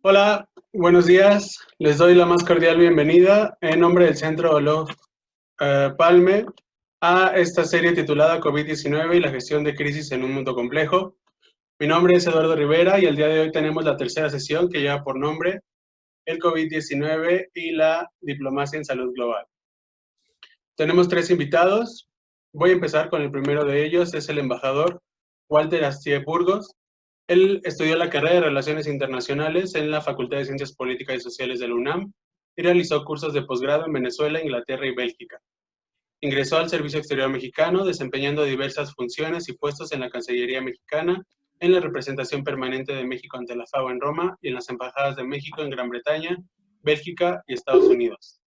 Hola, buenos días. Les doy la más cordial bienvenida en nombre del Centro Olof Palme a esta serie titulada COVID-19 y la gestión de crisis en un mundo complejo. Mi nombre es Eduardo Rivera y el día de hoy tenemos la tercera sesión que lleva por nombre el COVID-19 y la diplomacia en salud global. Tenemos tres invitados. Voy a empezar con el primero de ellos, es el embajador Walter Astier Burgos. Él estudió la carrera de Relaciones Internacionales en la Facultad de Ciencias Políticas y Sociales de la UNAM y realizó cursos de posgrado en Venezuela, Inglaterra y Bélgica. Ingresó al Servicio Exterior Mexicano, desempeñando diversas funciones y puestos en la Cancillería Mexicana, en la representación permanente de México ante la FAO en Roma y en las embajadas de México en Gran Bretaña, Bélgica y Estados Unidos.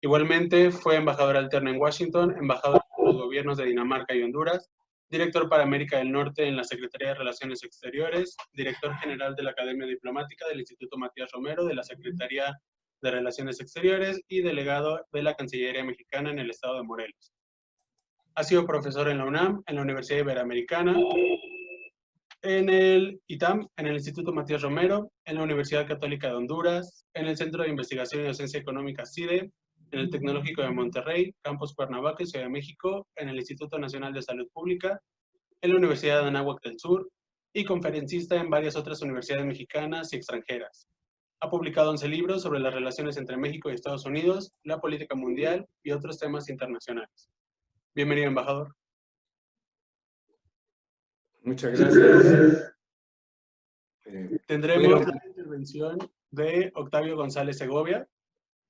Igualmente fue embajador alterno en Washington, embajador en los gobiernos de Dinamarca y Honduras, director para América del Norte en la Secretaría de Relaciones Exteriores, director general de la Academia Diplomática del Instituto Matías Romero de la Secretaría de Relaciones Exteriores y delegado de la Cancillería Mexicana en el estado de Morelos. Ha sido profesor en la UNAM, en la Universidad Iberoamericana, en el ITAM, en el Instituto Matías Romero, en la Universidad Católica de Honduras, en el Centro de Investigación y Docencia Económica CIDE, en el Tecnológico de Monterrey, Campus Cuernavaca y Ciudad de México, en el Instituto Nacional de Salud Pública, en la Universidad de Anáhuac del Sur y conferencista en varias otras universidades mexicanas y extranjeras. Ha publicado 11 libros sobre las relaciones entre México y Estados Unidos, la política mundial y otros temas internacionales. Bienvenido, embajador. Muchas gracias. Tendremos la intervención de Octavio González Segovia.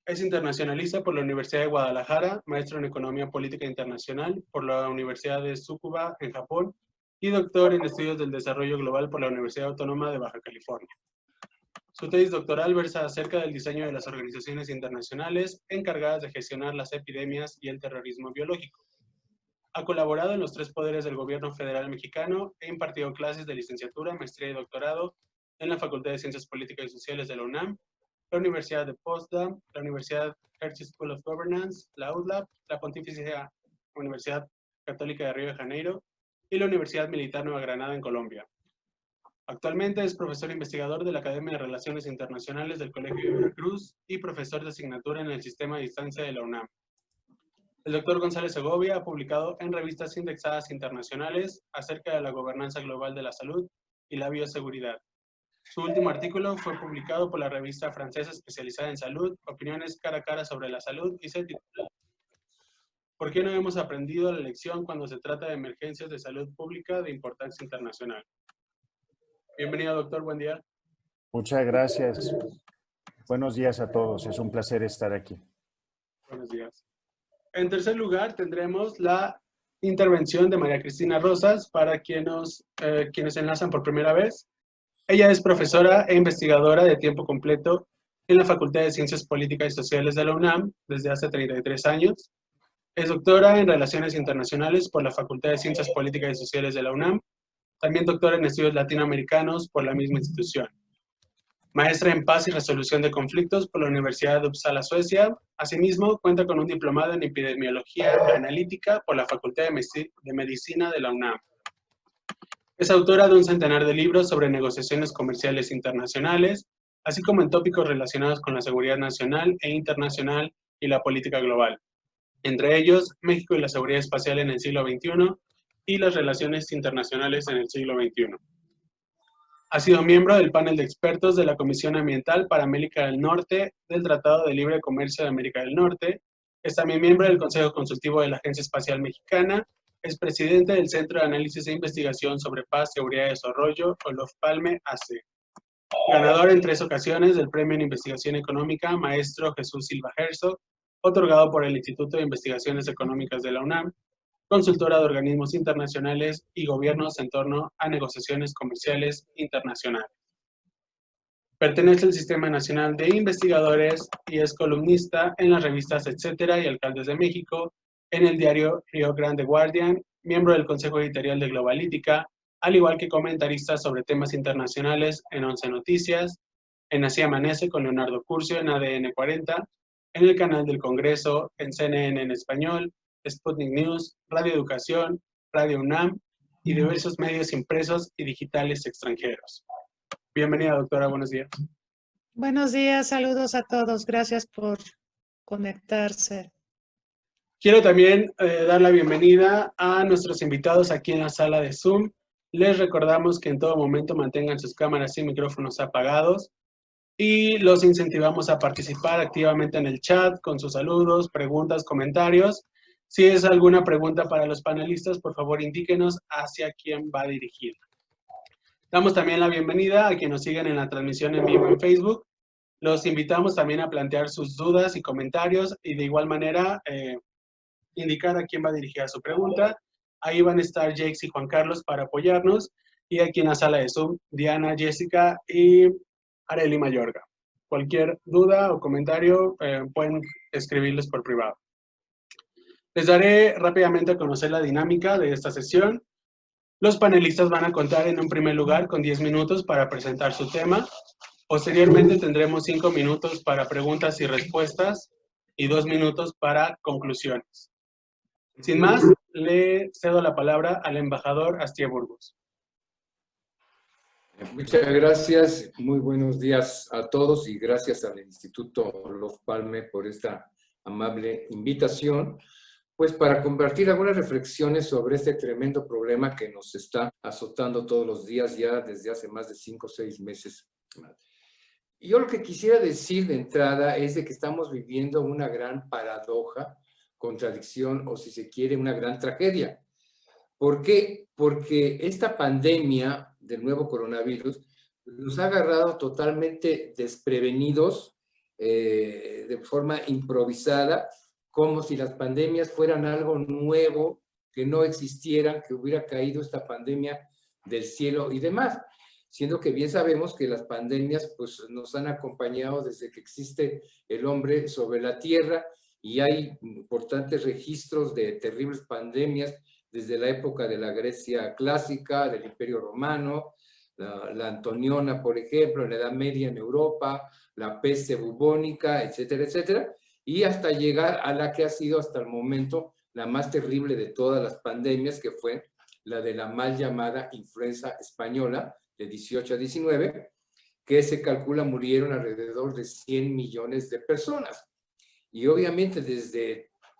Es internacionalista por la Universidad de Guadalajara, maestro en Economía Política Internacional por la Universidad de Tsukuba en Japón y doctor en Estudios del Desarrollo Global por la Universidad Autónoma de Baja California. Su tesis doctoral versa acerca del diseño de las organizaciones internacionales encargadas de gestionar las epidemias y el terrorismo biológico. Ha colaborado en los tres poderes del gobierno federal mexicano e impartido clases de licenciatura, maestría y doctorado en la Facultad de Ciencias Políticas y Sociales de la UNAM, la Universidad de Potsdam, la Universidad Hertie School of Governance, la UDLAP, la Pontificia Universidad Católica de Río de Janeiro y la Universidad Militar Nueva Granada en Colombia. Actualmente es profesor investigador de la Academia de Relaciones Internacionales del Colegio de Veracruz y profesor de asignatura en el Sistema de Distancia de la UNAM. El doctor González Segovia ha publicado en revistas indexadas internacionales acerca de la gobernanza global de la salud y la bioseguridad. Su último artículo fue publicado por la revista francesa especializada en salud, Opiniones cara a cara sobre la salud, y se titula ¿Por qué no hemos aprendido la lección cuando se trata de emergencias de salud pública de importancia internacional? Bienvenido, doctor, buen día. Muchas gracias. Buenos días a todos, es un placer estar aquí. Buenos días. En tercer lugar, tendremos la intervención de María Cristina Rosas para quienes enlazan por primera vez. Ella es profesora e investigadora de tiempo completo en la Facultad de Ciencias Políticas y Sociales de la UNAM desde hace 33 años. Es doctora en Relaciones Internacionales por la Facultad de Ciencias Políticas y Sociales de la UNAM. También doctora en Estudios Latinoamericanos por la misma institución. Maestra en Paz y Resolución de Conflictos por la Universidad de Uppsala, Suecia. Asimismo, cuenta con un diplomado en Epidemiología Analítica por la Facultad de Medicina de la UNAM. Es autora de un centenar de libros sobre negociaciones comerciales internacionales, así como en tópicos relacionados con la seguridad nacional e internacional y la política global. Entre ellos, México y la seguridad espacial en el siglo XXI y las relaciones internacionales en el siglo XXI. Ha sido miembro del panel de expertos de la Comisión Ambiental para América del Norte del Tratado de Libre Comercio de América del Norte. Es también miembro del Consejo Consultivo de la Agencia Espacial Mexicana. Es presidente del Centro de Análisis e Investigación sobre Paz, Seguridad y Desarrollo, Olof Palme AC. Ganador en 3 ocasiones del Premio en Investigación Económica Maestro Jesús Silva Herzog, otorgado por el Instituto de Investigaciones Económicas de la UNAM. Consultora de organismos internacionales y gobiernos en torno a negociaciones comerciales internacionales. Pertenece al Sistema Nacional de Investigadores y es columnista en las revistas Etcétera y Alcaldes de México, en el diario Rio Grande Guardian, miembro del Consejo Editorial de Globalítica, al igual que comentarista sobre temas internacionales en 11 Noticias, en Así Amanece con Leonardo Curcio en ADN 40, en el canal del Congreso, en CNN en español, Sputnik News, Radio Educación, Radio UNAM y diversos medios impresos y digitales extranjeros. Bienvenida, doctora, buenos días. Buenos días, saludos a todos. Gracias por conectarse. Quiero también dar la bienvenida a nuestros invitados aquí en la sala de Zoom. Les recordamos que en todo momento mantengan sus cámaras y micrófonos apagados y los incentivamos a participar activamente en el chat con sus saludos, preguntas, comentarios. Si es alguna pregunta para los panelistas, por favor indíquenos hacia quién va dirigida. Damos también la bienvenida a quienes nos siguen en la transmisión en vivo en Facebook. Los invitamos también a plantear sus dudas y comentarios y de igual manera indicar a quién va dirigida su pregunta. Ahí van a estar Jakes y Juan Carlos para apoyarnos. Y aquí en la sala de Zoom, Diana, Jessica y Arely Mayorga. Cualquier duda o comentario pueden escribirles por privado. Les daré rápidamente a conocer la dinámica de esta sesión. Los panelistas van a contar en un primer lugar con 10 minutos para presentar su tema. Posteriormente tendremos 5 minutos para preguntas y respuestas y 2 minutos para conclusiones. Sin más, le cedo la palabra al embajador Astier Burgos. Muchas gracias, muy buenos días a todos y gracias al Instituto Olof Palme por esta amable invitación, pues para compartir algunas reflexiones sobre este tremendo problema que nos está azotando todos los días ya desde hace más de 5 o 6 meses. Yo lo que quisiera decir de entrada es de que estamos viviendo una gran paradoja, contradicción o si se quiere una gran tragedia. ¿Por qué? Porque esta pandemia del nuevo coronavirus nos ha agarrado totalmente desprevenidos, de forma improvisada, como si las pandemias fueran algo nuevo, que no existieran, que hubiera caído esta pandemia del cielo y demás. Siendo que bien sabemos que las pandemias pues, nos han acompañado desde que existe el hombre sobre la tierra y hay importantes registros de terribles pandemias desde la época de la Grecia clásica, del Imperio Romano, la Antoniona, por ejemplo, en la Edad Media en Europa, la peste bubónica, etcétera, etcétera, y hasta llegar a la que ha sido hasta el momento la más terrible de todas las pandemias, que fue la de la mal llamada influenza española, de 18 a 19, que se calcula murieron alrededor de 100 millones de personas. Y obviamente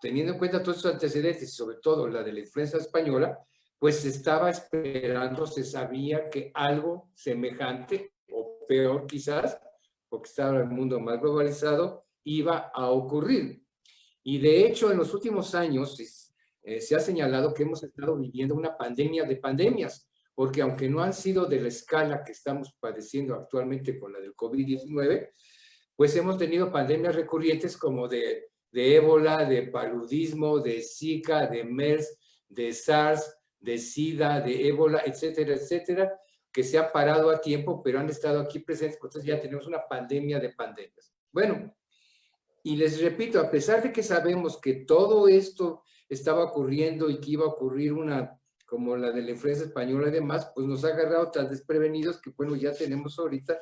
teniendo en cuenta todos estos antecedentes, y sobre todo la de la influenza española, pues se estaba esperando, se sabía que algo semejante, o peor quizás, porque estaba el mundo más globalizado, iba a ocurrir. Y de hecho, en los últimos años se ha señalado que hemos estado viviendo una pandemia de pandemias, porque aunque no han sido de la escala que estamos padeciendo actualmente con la del COVID-19, pues hemos tenido pandemias recurrentes como de ébola, de paludismo, de Zika, de MERS, de SARS, de SIDA, de ébola, etcétera, etcétera, que se han parado a tiempo, pero han estado aquí presentes, entonces ya tenemos una pandemia de pandemias. Bueno, y les repito, a pesar de que sabemos que todo esto estaba ocurriendo y que iba a ocurrir una como la de la influenza española y demás, pues nos ha agarrado tan desprevenidos que, bueno, ya tenemos ahorita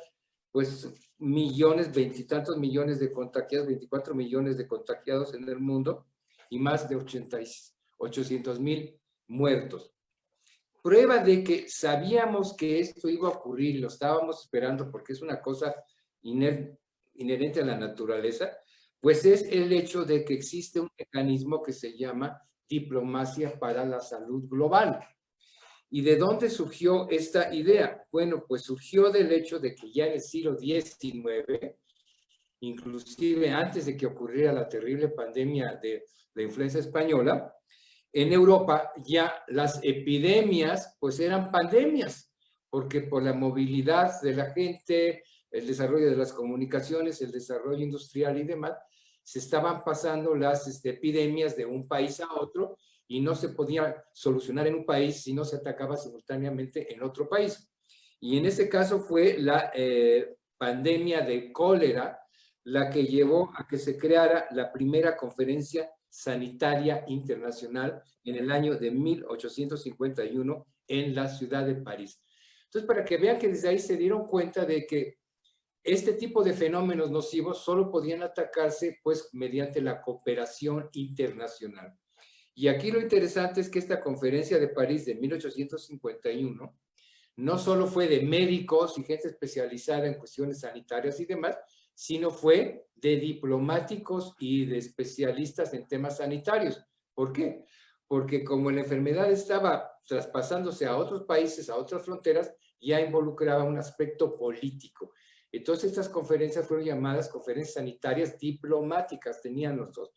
pues millones, 20 y tantos millones de contagiados, 24 millones de contagiados en el mundo y más de 800,000 muertos. Prueba de que sabíamos que esto iba a ocurrir, lo estábamos esperando porque es una cosa inherente a la naturaleza, pues es el hecho de que existe un mecanismo que se llama diplomacia para la salud global. ¿Y de dónde surgió esta idea? Bueno, pues surgió del hecho de que ya en el siglo XIX, inclusive antes de que ocurriera la terrible pandemia de la influenza española, en Europa ya las epidemias pues eran pandemias, porque por la movilidad de la gente, el desarrollo de las comunicaciones, el desarrollo industrial y demás, se estaban pasando las epidemias de un país a otro y no se podía solucionar en un país si no se atacaba simultáneamente en otro país. Y en ese caso fue la pandemia de cólera la que llevó a que se creara la primera conferencia sanitaria internacional en el año de 1851 en la ciudad de París. Entonces, para que vean que desde ahí se dieron cuenta de que este tipo de fenómenos nocivos solo podían atacarse pues mediante la cooperación internacional. Y aquí lo interesante es que esta conferencia de París de 1851 no solo fue de médicos y gente especializada en cuestiones sanitarias y demás, sino fue de diplomáticos y de especialistas en temas sanitarios. ¿Por qué? Porque como la enfermedad estaba traspasándose a otros países, a otras fronteras, ya involucraba un aspecto político. Entonces estas conferencias fueron llamadas conferencias sanitarias diplomáticas, tenían los dos.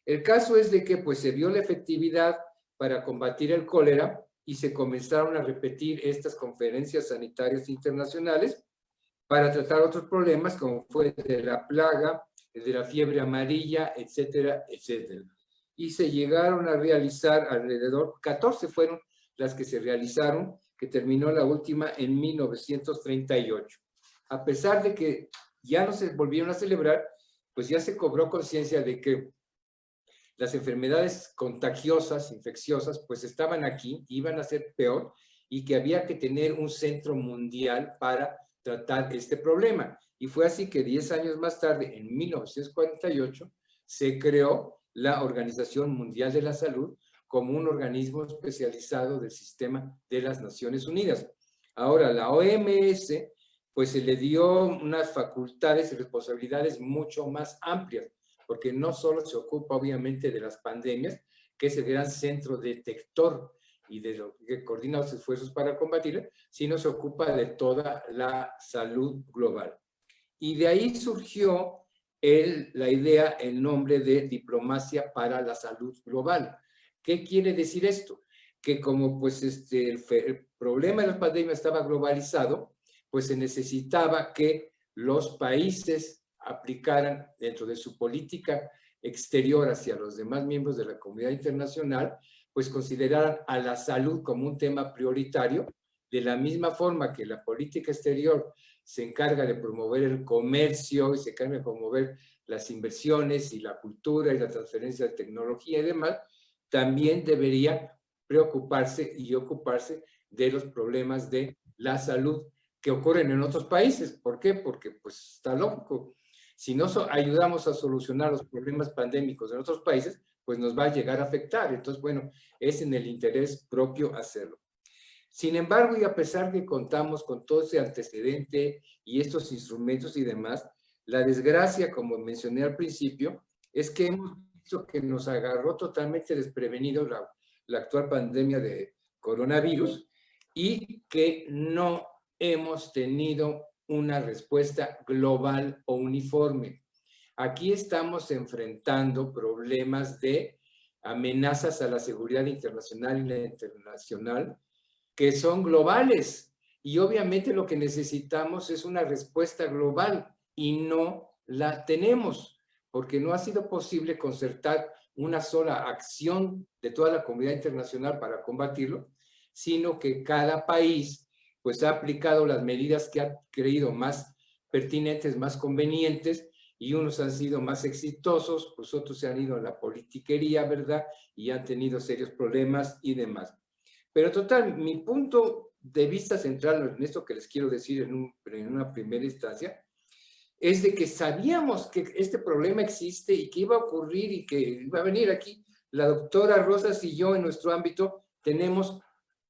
El caso es de que pues se vio la efectividad para combatir el cólera y se comenzaron a repetir estas conferencias sanitarias internacionales para tratar otros problemas como fue de la plaga, de la fiebre amarilla, etcétera, etcétera. Y se llegaron a realizar alrededor, 14 fueron las que se realizaron, que terminó la última en 1938. A pesar de que ya no se volvieron a celebrar, pues ya se cobró conciencia de que las enfermedades contagiosas, infecciosas, pues estaban aquí, iban a ser peor, y que había que tener un centro mundial para tratar este problema. Y fue así que 10 años más tarde, en 1948, se creó la Organización Mundial de la Salud como un organismo especializado del sistema de las Naciones Unidas. Ahora, la OMS, pues se le dio unas facultades y responsabilidades mucho más amplias, porque no solo se ocupa obviamente de las pandemias, que es el gran centro detector y de lo que coordina los esfuerzos para combatirla, sino se ocupa de toda la salud global. Y de ahí surgió la idea, el nombre de Diplomacia para la Salud Global. ¿Qué quiere decir esto? Que como pues el problema de las pandemias estaba globalizado, pues se necesitaba que los países aplicaran dentro de su política exterior hacia los demás miembros de la comunidad internacional, pues consideraran a la salud como un tema prioritario, de la misma forma que la política exterior se encarga de promover el comercio y se encarga de promover las inversiones y la cultura y la transferencia de tecnología y demás, también debería preocuparse y ocuparse de los problemas de la salud que ocurren en otros países. ¿Por qué? Porque pues está lógico. Si no ayudamos a solucionar los problemas pandémicos en otros países, pues nos va a llegar a afectar. Entonces, bueno, es en el interés propio hacerlo. Sin embargo, y a pesar que contamos con todo ese antecedente y estos instrumentos y demás, la desgracia, como mencioné al principio, es que hemos visto que nos agarró totalmente desprevenidos la actual pandemia de coronavirus y que no hemos tenido una respuesta global o uniforme. Aquí estamos enfrentando problemas de amenazas a la seguridad internacional y la internacional que son globales. Y obviamente lo que necesitamos es una respuesta global y no la tenemos, porque no ha sido posible concertar una sola acción de toda la comunidad internacional para combatirlo, sino que cada país pues ha aplicado las medidas que ha creído más pertinentes, más convenientes, y unos han sido más exitosos, pues otros se han ido a la politiquería, ¿verdad? Y han tenido serios problemas y demás. Pero total, mi punto de vista central en esto que les quiero decir en una primera instancia, es de que sabíamos que este problema existe y que iba a ocurrir y que iba a venir aquí. La doctora Rosas y yo en nuestro ámbito tenemos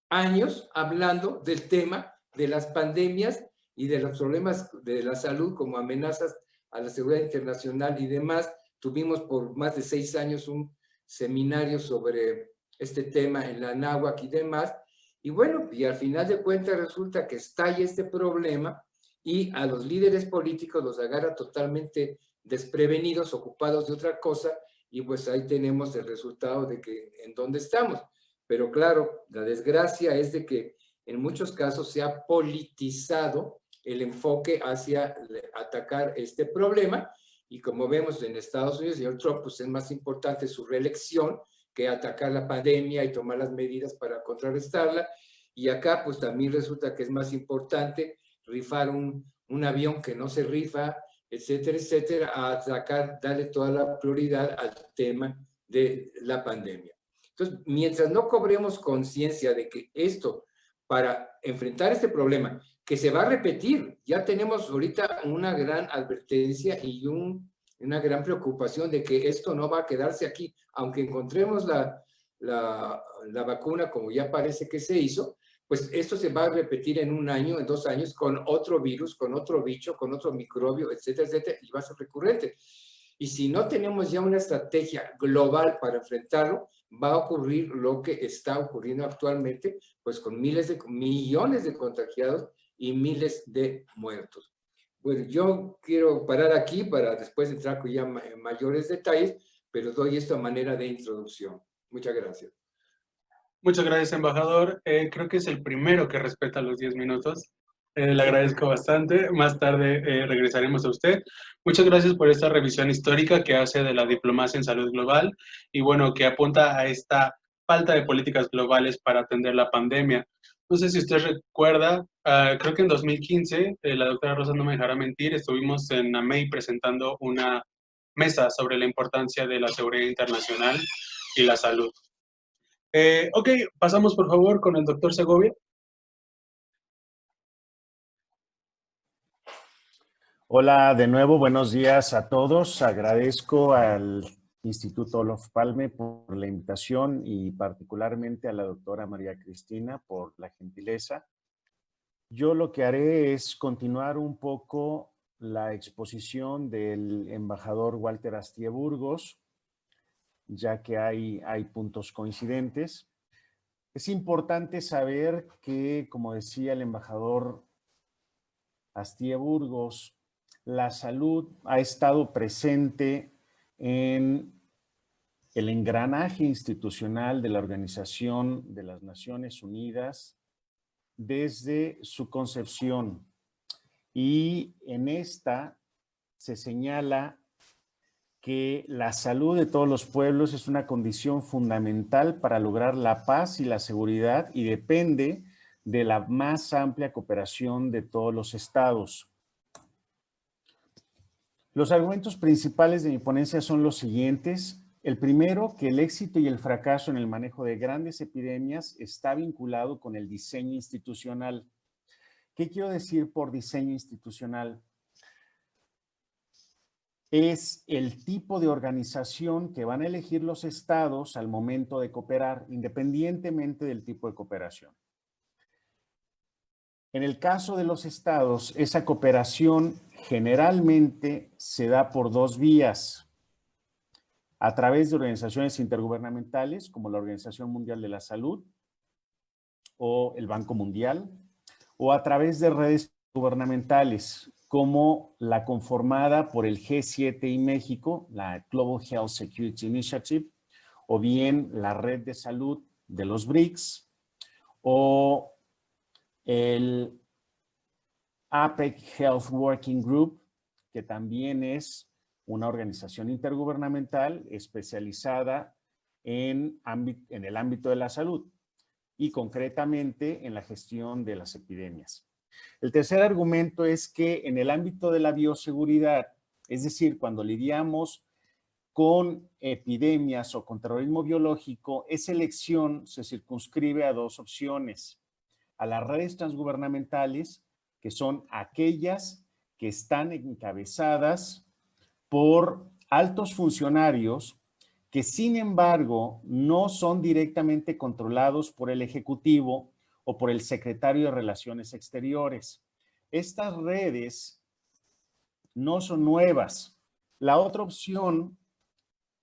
años hablando del tema de las pandemias y de los problemas de la salud como amenazas a la seguridad internacional y demás. Tuvimos por más de 6 años un seminario sobre este tema en la Anáhuac y demás. Y bueno, y al final de cuentas resulta que estalla este problema y a los líderes políticos los agarra totalmente desprevenidos, ocupados de otra cosa, y pues ahí tenemos el resultado de que en dónde estamos. Pero claro, la desgracia es de que en muchos casos se ha politizado el enfoque hacia atacar este problema, y como vemos en Estados Unidos, el señor Trump, pues es más importante su reelección que atacar la pandemia y tomar las medidas para contrarrestarla, y acá pues también resulta que es más importante rifar un avión que no se rifa, etcétera, etcétera, a atacar, darle toda la prioridad al tema de la pandemia. Entonces, mientras no cobremos conciencia de que esto, para enfrentar este problema, que se va a repetir, ya tenemos ahorita una gran advertencia y una gran preocupación de que esto no va a quedarse aquí, aunque encontremos la vacuna como ya parece que se hizo, pues esto se va a repetir en 1 año, en 2 años, con otro virus, con otro bicho, con otro microbio, etcétera, etcétera, y va a ser recurrente. Y si no tenemos ya una estrategia global para enfrentarlo, va a ocurrir lo que está ocurriendo actualmente, pues con millones de contagiados y miles de muertos. Bueno, yo quiero parar aquí para después entrar con ya mayores detalles, pero doy esto a manera de introducción. Muchas gracias. Muchas gracias, embajador. Creo que es el primero que respeta los 10 minutos. Le agradezco bastante. Más tarde regresaremos a usted. Muchas gracias por esta revisión histórica que hace de la diplomacia en salud global y bueno, que apunta a esta falta de políticas globales para atender la pandemia. No sé si usted recuerda, creo que en 2015, la doctora Rosa no me dejará mentir, estuvimos en AMEI presentando una mesa sobre la importancia de la seguridad internacional y la salud. Ok, pasamos por favor con el doctor Segovia. Hola de nuevo, buenos días a todos. Agradezco al Instituto Olof Palme por la invitación y particularmente a la doctora María Cristina por la gentileza. Yo lo que haré es continuar un poco la exposición del embajador Walter Astie Burgos, ya que hay puntos coincidentes. Es importante saber que, como decía el embajador Astie Burgos, la salud ha estado presente en el engranaje institucional de la Organización de las Naciones Unidas desde su concepción. Y en esta se señala que la salud de todos los pueblos es una condición fundamental para lograr la paz y la seguridad y depende de la más amplia cooperación de todos los estados. Los argumentos principales de mi ponencia son los siguientes. El primero, que el éxito y el fracaso en el manejo de grandes epidemias está vinculado con el diseño institucional. ¿Qué quiero decir por diseño institucional? Es el tipo de organización que van a elegir los estados al momento de cooperar, independientemente del tipo de cooperación. En el caso de los estados, esa cooperación generalmente se da por 2 vías. A través de organizaciones intergubernamentales, como la Organización Mundial de la Salud o el Banco Mundial, o a través de redes gubernamentales, como la conformada por el G7 y México, la Global Health Security Initiative, o bien la Red de Salud de los BRICS, o el APEC Health Working Group, que también es una organización intergubernamental especializada en el ámbito de la salud y concretamente en la gestión de las epidemias. El tercer argumento es que en el ámbito de la bioseguridad, es decir, cuando lidiamos con epidemias o con terrorismo biológico, esa elección se circunscribe a 2 opciones: a las redes transgubernamentales, que son aquellas que están encabezadas por altos funcionarios que, sin embargo, no son directamente controlados por el Ejecutivo o por el Secretario de Relaciones Exteriores. Estas redes no son nuevas. La otra opción,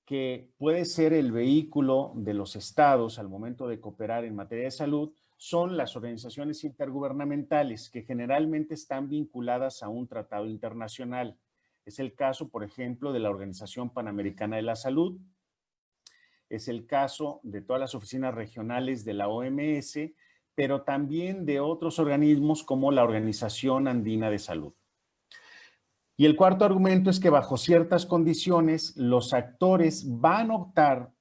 que puede ser el vehículo de los estados al momento de cooperar en materia de salud, son las organizaciones intergubernamentales que generalmente están vinculadas a un tratado internacional. Es el caso, por ejemplo, de la Organización Panamericana de la Salud. Es el caso de todas las oficinas regionales de la OMS, pero también de otros organismos como la Organización Andina de Salud. Y el cuarto argumento es que bajo ciertas condiciones los actores van a optar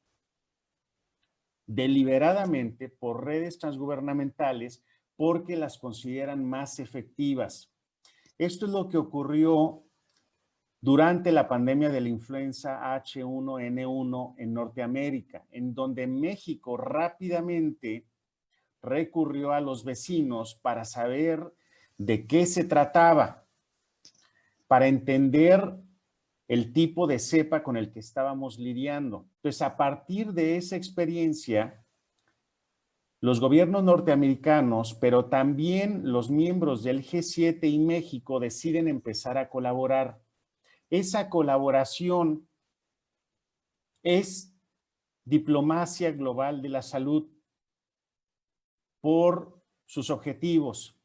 deliberadamente por redes transgubernamentales porque las consideran más efectivas. Esto es lo que ocurrió durante la pandemia de la influenza H1N1 en Norteamérica, en donde México rápidamente recurrió a los vecinos para saber de qué se trataba, para entender el tipo de cepa con el que estábamos lidiando. Entonces, a partir de esa experiencia, los gobiernos norteamericanos, pero también los miembros del G7 y México deciden empezar a colaborar. Esa colaboración es diplomacia global de la salud por sus objetivos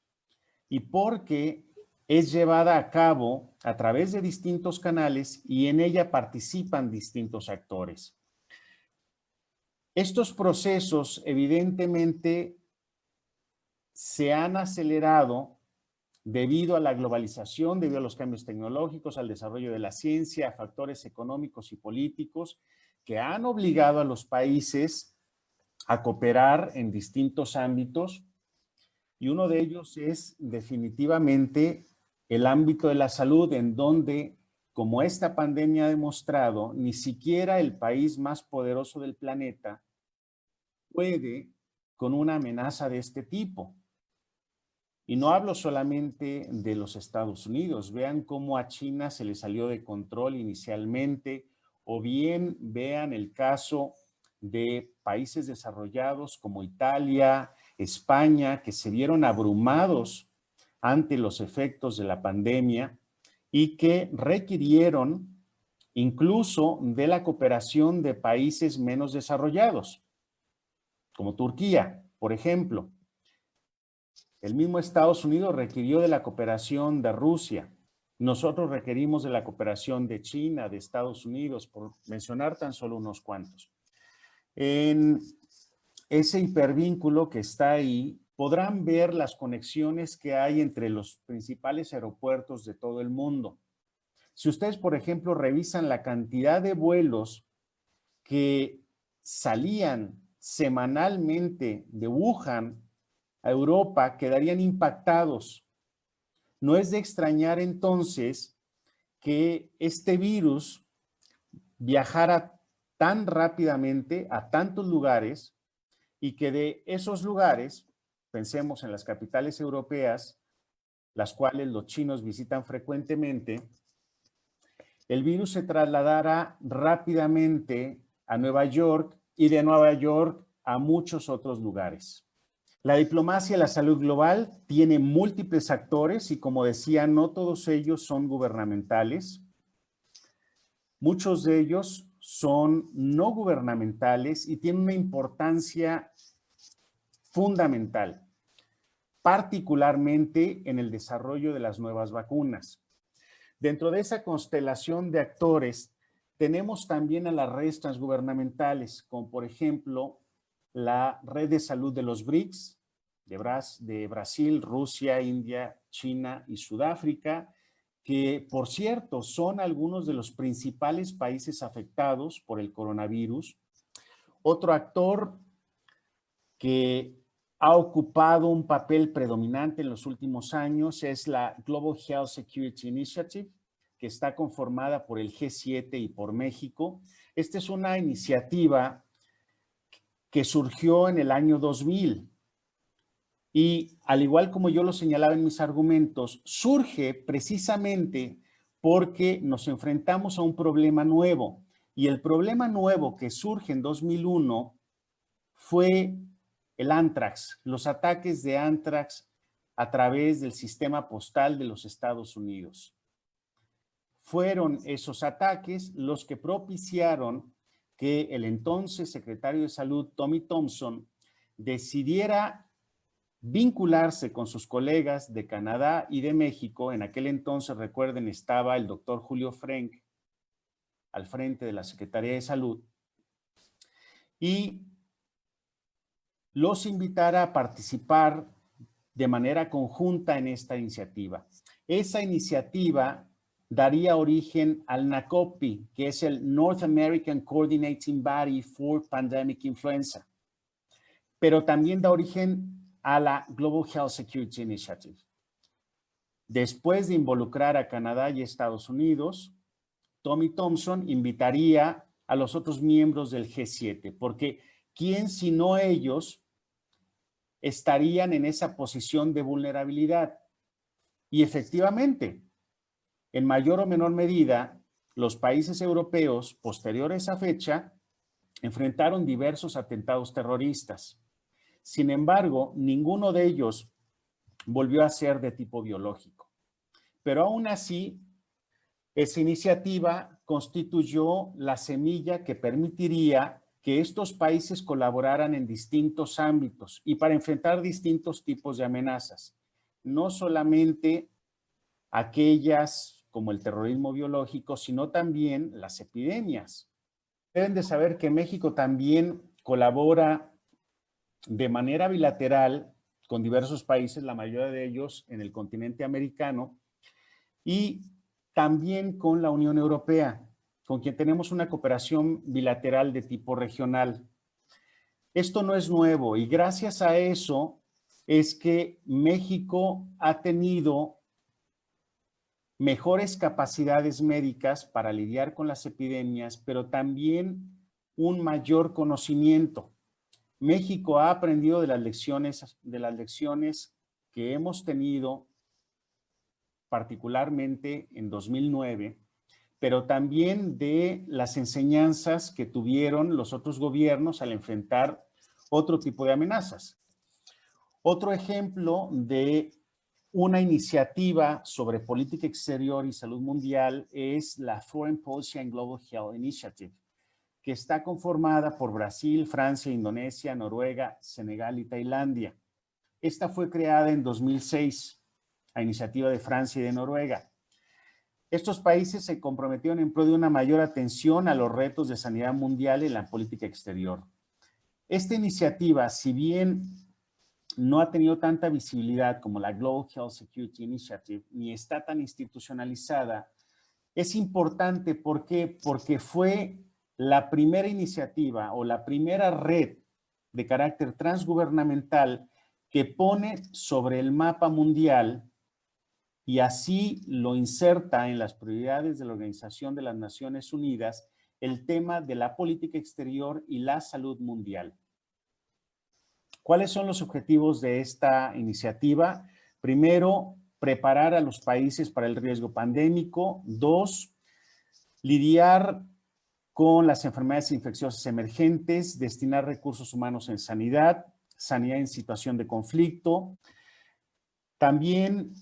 y porque es llevada a cabo a través de distintos canales y en ella participan distintos actores. Estos procesos evidentemente se han acelerado debido a la globalización, debido a los cambios tecnológicos, al desarrollo de la ciencia, a factores económicos y políticos que han obligado a los países a cooperar en distintos ámbitos, y uno de ellos es definitivamente el ámbito de la salud, en donde, como esta pandemia ha demostrado, ni siquiera el país más poderoso del planeta puede con una amenaza de este tipo. Y no hablo solamente de los Estados Unidos. Vean cómo a China se le salió de control inicialmente, o bien vean el caso de países desarrollados como Italia, España, que se vieron abrumados ante los efectos de la pandemia y que requirieron incluso de la cooperación de países menos desarrollados, como Turquía, por ejemplo. El mismo Estados Unidos requirió de la cooperación de Rusia. Nosotros requerimos de la cooperación de China, de Estados Unidos, por mencionar tan solo unos cuantos. En ese hipervínculo que está ahí, podrán ver las conexiones que hay entre los principales aeropuertos de todo el mundo. Si ustedes, por ejemplo, revisan la cantidad de vuelos que salían semanalmente de Wuhan a Europa, quedarían impactados. No es de extrañar entonces que este virus viajara tan rápidamente a tantos lugares y que de esos lugares, pensemos en las capitales europeas, las cuales los chinos visitan frecuentemente, el virus se trasladara rápidamente a Nueva York y de Nueva York a muchos otros lugares. La diplomacia de la salud global tiene múltiples actores y, como decía, no todos ellos son gubernamentales. Muchos de ellos son no gubernamentales y tienen una importancia fundamental, particularmente en el desarrollo de las nuevas vacunas. Dentro de esa constelación de actores, tenemos también a las redes transgubernamentales, como por ejemplo la red de salud de los BRICS, de Brasil, Rusia, India, China y Sudáfrica, que por cierto son algunos de los principales países afectados por el coronavirus. Otro actor que ha ocupado un papel predominante en los últimos años es la Global Health Security Initiative, que está conformada por el G7 y por México. Esta es una iniciativa que surgió en el año 2000 y, al igual como yo lo señalaba en mis argumentos, surge precisamente porque nos enfrentamos a un problema nuevo, y el problema nuevo que surge en 2001 fue el anthrax, los ataques de anthrax a través del sistema postal de los Estados Unidos. Fueron esos ataques los que propiciaron que el entonces secretario de Salud, Tommy Thompson, decidiera vincularse con sus colegas de Canadá y de México. En aquel entonces, recuerden, estaba el doctor Julio Frenk al frente de la Secretaría de Salud, y los invitara a participar de manera conjunta en esta iniciativa. Esa iniciativa daría origen al NACOPI, que es el North American Coordinating Body for Pandemic Influenza, pero también da origen a la Global Health Security Initiative. Después de involucrar a Canadá y Estados Unidos, Tommy Thompson invitaría a los otros miembros del G7, porque ¿quién sino ellos estarían en esa posición de vulnerabilidad? Y efectivamente, en mayor o menor medida, los países europeos posteriores a fecha enfrentaron diversos atentados terroristas. Sin embargo, ninguno de ellos volvió a ser de tipo biológico. Pero aún así, esa iniciativa constituyó la semilla que permitiría que estos países colaboraran en distintos ámbitos y para enfrentar distintos tipos de amenazas, no solamente aquellas como el terrorismo biológico, sino también las epidemias. Deben de saber que México también colabora de manera bilateral con diversos países, la mayoría de ellos en el continente americano, y también con la Unión Europea, con quien tenemos una cooperación bilateral de tipo regional. Esto no es nuevo y gracias a eso es que México ha tenido mejores capacidades médicas para lidiar con las epidemias, pero también un mayor conocimiento. México ha aprendido de las lecciones que hemos tenido, particularmente en 2009, pero también de las enseñanzas que tuvieron los otros gobiernos al enfrentar otro tipo de amenazas. Otro ejemplo de una iniciativa sobre política exterior y salud mundial es la Foreign Policy and Global Health Initiative, que está conformada por Brasil, Francia, Indonesia, Noruega, Senegal y Tailandia. Esta fue creada en 2006 a iniciativa de Francia y de Noruega. Estos países se comprometieron en pro de una mayor atención a los retos de sanidad mundial en la política exterior. Esta iniciativa, si bien no ha tenido tanta visibilidad como la Global Health Security Initiative, ni está tan institucionalizada, es importante. ¿Por qué? Porque fue la primera iniciativa o la primera red de carácter transgubernamental que pone sobre el mapa mundial y así lo inserta en las prioridades de la Organización de las Naciones Unidas el tema de la política exterior y la salud mundial. ¿Cuáles son los objetivos de esta iniciativa? Primero, preparar a los países para el riesgo pandémico. 2, lidiar con las enfermedades infecciosas emergentes, destinar recursos humanos en sanidad, sanidad en situación de conflicto. También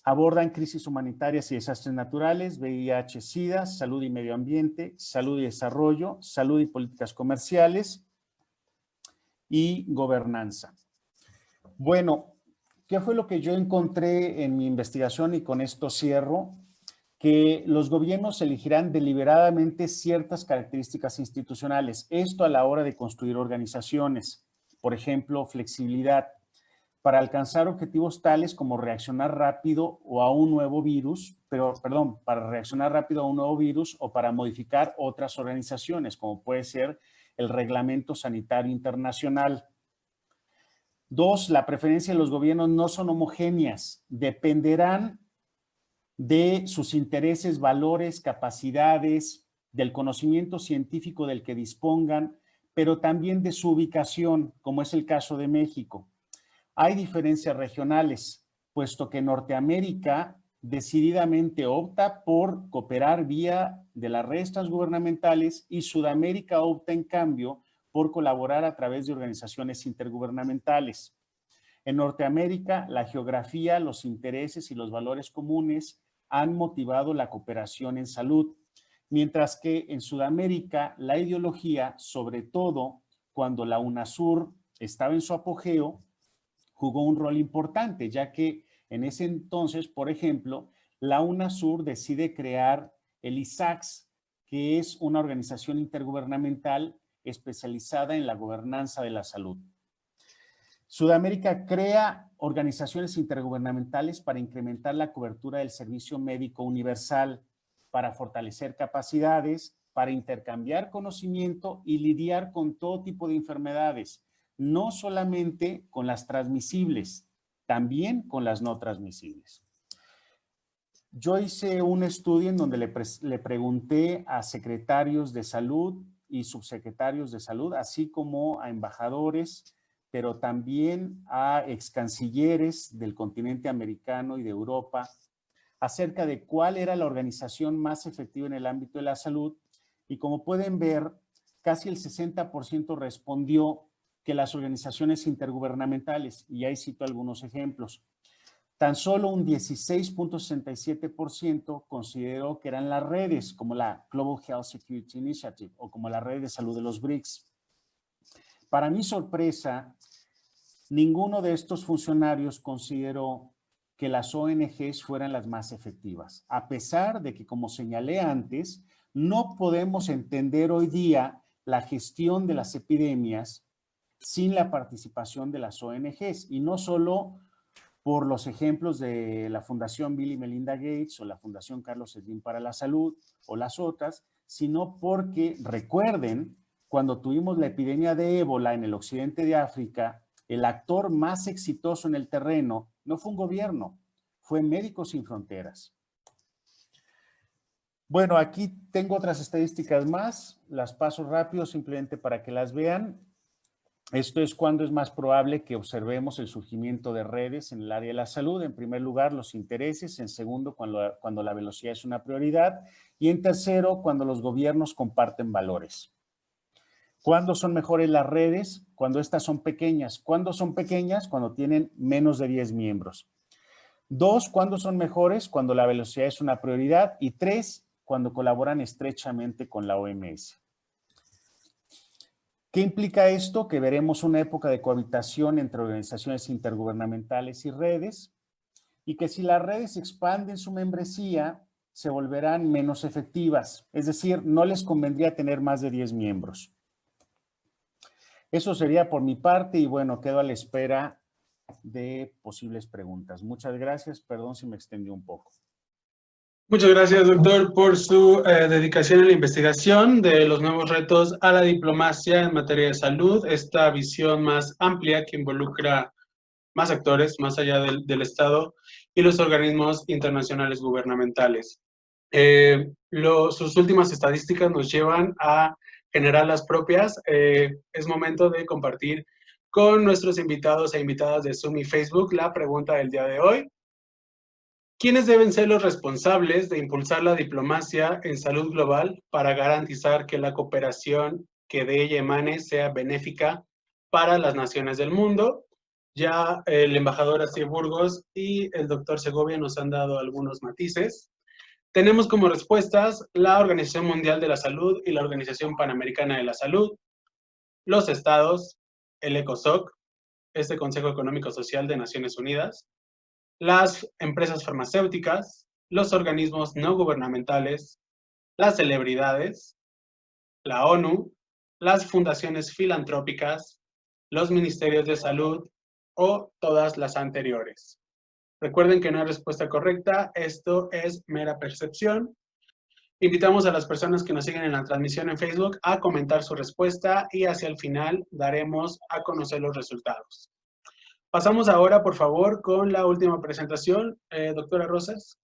abordan crisis humanitarias y desastres naturales, VIH, SIDA, salud y medio ambiente, salud y desarrollo, salud y políticas comerciales y gobernanza. Bueno, ¿qué fue lo que yo encontré en mi investigación? Y con esto cierro. Que los gobiernos elegirán deliberadamente ciertas características institucionales. Esto a la hora de construir organizaciones. Por ejemplo, flexibilidad para alcanzar objetivos tales como reaccionar rápido o a un nuevo virus, para reaccionar rápido a un nuevo virus o para modificar otras organizaciones, como puede ser el Reglamento Sanitario Internacional. 2, la preferencia de los gobiernos no son homogéneas, dependerán de sus intereses, valores, capacidades, del conocimiento científico del que dispongan, pero también de su ubicación, como es el caso de México. Hay diferencias regionales, puesto que Norteamérica decididamente opta por cooperar vía de las redes transgubernamentales y Sudamérica opta, en cambio, por colaborar a través de organizaciones intergubernamentales. En Norteamérica, la geografía, los intereses y los valores comunes han motivado la cooperación en salud, mientras que en Sudamérica, la ideología, sobre todo cuando la UNASUR estaba en su apogeo, jugó un rol importante, ya que en ese entonces, por ejemplo, la UNASUR decide crear el ISACS, que es una organización intergubernamental especializada en la gobernanza de la salud. Sudamérica crea organizaciones intergubernamentales para incrementar la cobertura del servicio médico universal, para fortalecer capacidades, para intercambiar conocimiento y lidiar con todo tipo de enfermedades, no solamente con las transmisibles, también con las no transmisibles. Yo hice un estudio en donde le pregunté a secretarios de salud y subsecretarios de salud, así como a embajadores, pero también a ex cancilleres del continente americano y de Europa, acerca de cuál era la organización más efectiva en el ámbito de la salud. Y como pueden ver, casi el 60% respondió que las organizaciones intergubernamentales, y ahí cito algunos ejemplos. Tan solo un 16.67% consideró que eran las redes, como la Global Health Security Initiative o como la red de salud de los BRICS. Para mi sorpresa, ninguno de estos funcionarios consideró que las ONGs fueran las más efectivas, a pesar de que, como señalé antes, no podemos entender hoy día la gestión de las epidemias sin la participación de las ONGs, y no solo por los ejemplos de la Fundación Bill y Melinda Gates o la Fundación Carlos Slim para la Salud o las otras, sino porque, recuerden, cuando tuvimos la epidemia de ébola en el occidente de África, el actor más exitoso en el terreno no fue un gobierno, fue Médicos Sin Fronteras. Bueno, aquí tengo otras estadísticas más, las paso rápido simplemente para que las vean. Esto es cuando es más probable que observemos el surgimiento de redes en el área de la salud. En primer lugar, los intereses. En segundo, cuando la velocidad es una prioridad. Y en tercero, cuando los gobiernos comparten valores. ¿Cuándo son mejores las redes? Cuando estas son pequeñas. ¿Cuándo son pequeñas? Cuando tienen menos de 10 miembros. 2, ¿cuándo son mejores? Cuando la velocidad es una prioridad. Y 3, cuando colaboran estrechamente con la OMS. ¿Qué implica esto? Que veremos una época de cohabitación entre organizaciones intergubernamentales y redes, y que si las redes expanden su membresía, se volverán menos efectivas. Es decir, no les convendría tener más de 10 miembros. Eso sería por mi parte y bueno, quedo a la espera de posibles preguntas. Muchas gracias. Perdón si me extendí un poco. Muchas gracias, doctor, por su dedicación a la investigación de los nuevos retos a la diplomacia en materia de salud, esta visión más amplia que involucra más actores más allá del Estado y los organismos internacionales gubernamentales. Sus últimas estadísticas nos llevan a generar las propias. Es momento de compartir con nuestros invitados e invitadas de Zoom y Facebook la pregunta del día de hoy. ¿Quiénes deben ser los responsables de impulsar la diplomacia en salud global para garantizar que la cooperación que de ella emane sea benéfica para las naciones del mundo? Ya el embajador Asier Burgos y el doctor Segovia nos han dado algunos matices. Tenemos como respuestas la Organización Mundial de la Salud y la Organización Panamericana de la Salud, los estados, el ECOSOC, este Consejo Económico Social de Naciones Unidas, las empresas farmacéuticas, los organismos no gubernamentales, las celebridades, la ONU, las fundaciones filantrópicas, los ministerios de salud o todas las anteriores. Recuerden que no hay respuesta correcta, esto es mera percepción. Invitamos a las personas que nos siguen en la transmisión en Facebook a comentar su respuesta y hacia el final daremos a conocer los resultados. Pasamos ahora, por favor, con la última presentación. Doctora Rosas.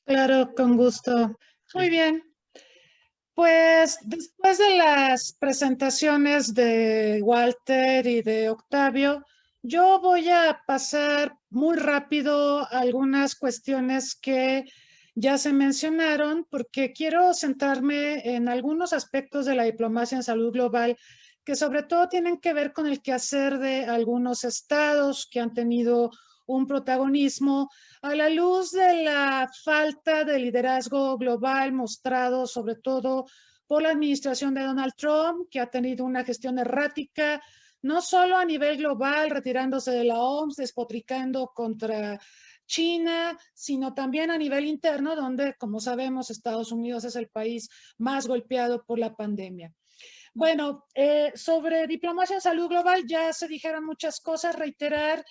Claro, con gusto. Muy bien. Pues después de las presentaciones de Walter y de Octavio, yo voy a pasar muy rápido algunas cuestiones que ya se mencionaron, porque quiero centrarme en algunos aspectos de la diplomacia en salud global que sobre todo tienen que ver con el quehacer de algunos estados que han tenido un protagonismo a la luz de la falta de liderazgo global mostrado sobre todo por la administración de Donald Trump, que ha tenido una gestión errática, no solo a nivel global, retirándose de la OMS, despotricando contra China, sino también a nivel interno, donde, como sabemos, Estados Unidos es el país más golpeado por la pandemia. Bueno, sobre diplomacia en salud global ya se dijeron muchas cosas, reiterar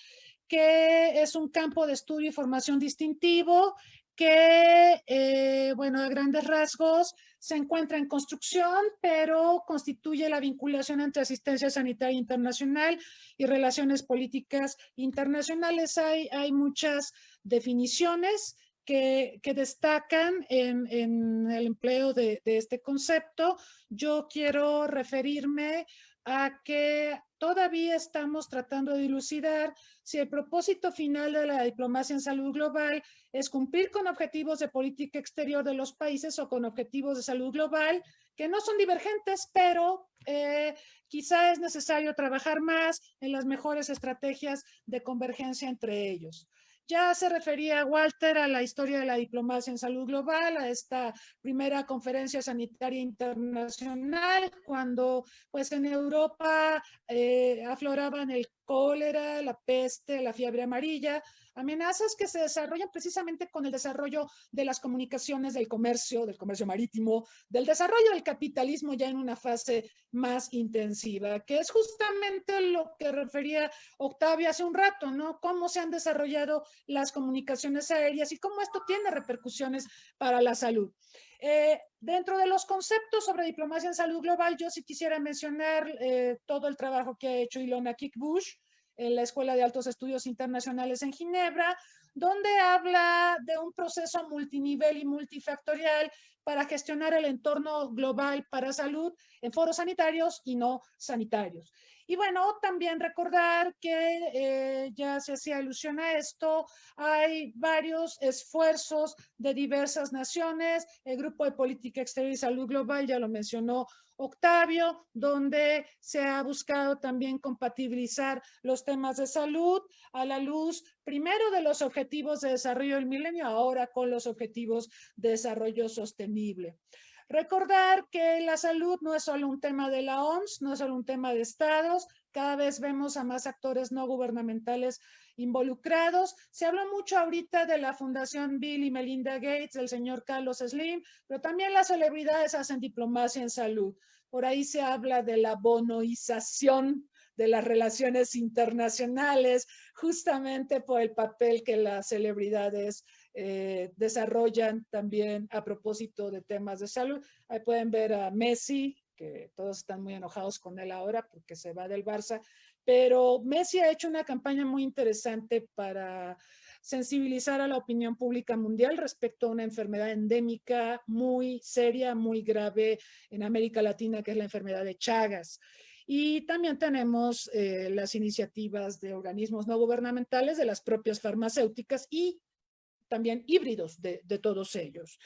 que es un campo de estudio y formación distintivo que, bueno, a grandes rasgos se encuentra en construcción, pero constituye la vinculación entre asistencia sanitaria internacional y relaciones políticas internacionales. Hay muchas definiciones que destacan en el empleo de este concepto. Yo quiero referirme a que todavía estamos tratando de dilucidar si el propósito final de la diplomacia en salud global es cumplir con objetivos de política exterior de los países o con objetivos de salud global que no son divergentes, pero quizá es necesario trabajar más en las mejores estrategias de convergencia entre ellos. Ya se refería Walter a la historia de la diplomacia en salud global, a esta primera conferencia sanitaria internacional, cuando pues en Europa afloraban el cólera, la peste, la fiebre amarilla, amenazas que se desarrollan precisamente con el desarrollo de las comunicaciones, del comercio marítimo, del desarrollo del capitalismo ya en una fase más intensiva, que es justamente lo que refería Octavio hace un rato, ¿no? Cómo se han desarrollado las comunicaciones aéreas y cómo esto tiene repercusiones para la salud. Dentro de los conceptos sobre diplomacia en salud global, yo sí quisiera mencionar todo el trabajo que ha hecho Ilona Kickbush en la Escuela de Altos Estudios Internacionales en Ginebra, donde habla de un proceso multinivel y multifactorial para gestionar el entorno global para salud en foros sanitarios y no sanitarios. Y bueno, también recordar que ya se hacía alusión a esto, hay varios esfuerzos de diversas naciones, el Grupo de Política Exterior y Salud Global, ya lo mencionó Octavio, donde se ha buscado también compatibilizar los temas de salud a la luz, primero de los objetivos de desarrollo del milenio, ahora con los objetivos de desarrollo sostenible. Recordar que la salud no es solo un tema de la OMS, no es solo un tema de estados, cada vez vemos a más actores no gubernamentales involucrados. Se habló mucho ahorita de la Fundación Bill y Melinda Gates, del señor Carlos Slim, pero también las celebridades hacen diplomacia en salud. Por ahí se habla de la bonoización de las relaciones internacionales, justamente por el papel que las celebridades desarrollan también a propósito de temas de salud. Ahí pueden ver a Messi, que todos están muy enojados con él ahora porque se va del Barça, pero Messi ha hecho una campaña muy interesante para sensibilizar a la opinión pública mundial respecto a una enfermedad endémica muy seria, muy grave en América Latina, que es la enfermedad de Chagas. Y también tenemos las iniciativas de organismos no gubernamentales, de las propias farmacéuticas y también híbridos de todos ellos.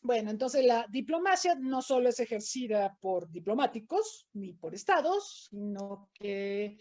Bueno, entonces la diplomacia no solo es ejercida por diplomáticos ni por estados, sino que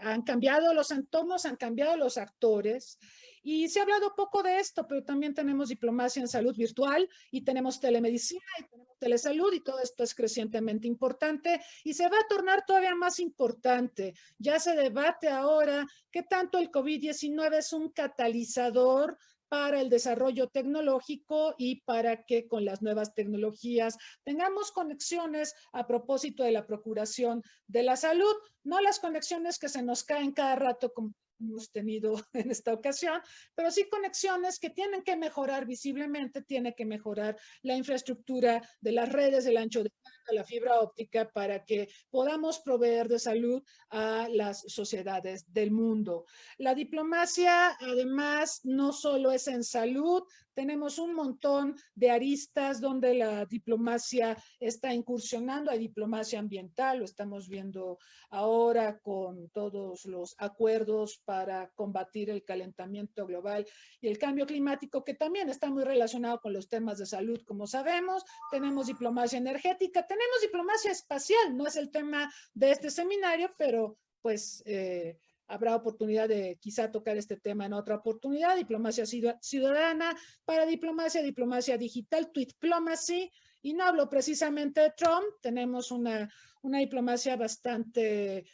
han cambiado los entornos, han cambiado los actores y se ha hablado poco de esto, pero también tenemos diplomacia en salud virtual y tenemos telemedicina y tenemos telesalud y todo esto es crecientemente importante y se va a tornar todavía más importante. Ya se debate ahora qué tanto el COVID-19 es un catalizador para el desarrollo tecnológico y para que con las nuevas tecnologías tengamos conexiones a propósito de la procuración de la salud, no las conexiones que se nos caen cada rato como hemos tenido en esta ocasión, pero sí conexiones que tienen que mejorar visiblemente, tiene que mejorar la infraestructura de las redes, el ancho de banda, la fibra óptica, para que podamos proveer de salud a las sociedades del mundo. La diplomacia, además, no solo es en salud, tenemos un montón de aristas donde la diplomacia está incursionando. Hay diplomacia ambiental, lo estamos viendo ahora con todos los acuerdos para combatir el calentamiento global y el cambio climático, que también está muy relacionado con los temas de salud, como sabemos. Tenemos diplomacia energética, tenemos diplomacia espacial, no es el tema de este seminario, pero pues habrá oportunidad de quizá tocar este tema en otra oportunidad. Diplomacia ciudadana, para diplomacia digital, Tweetplomacy, y no hablo precisamente de Trump, tenemos una diplomacia bastante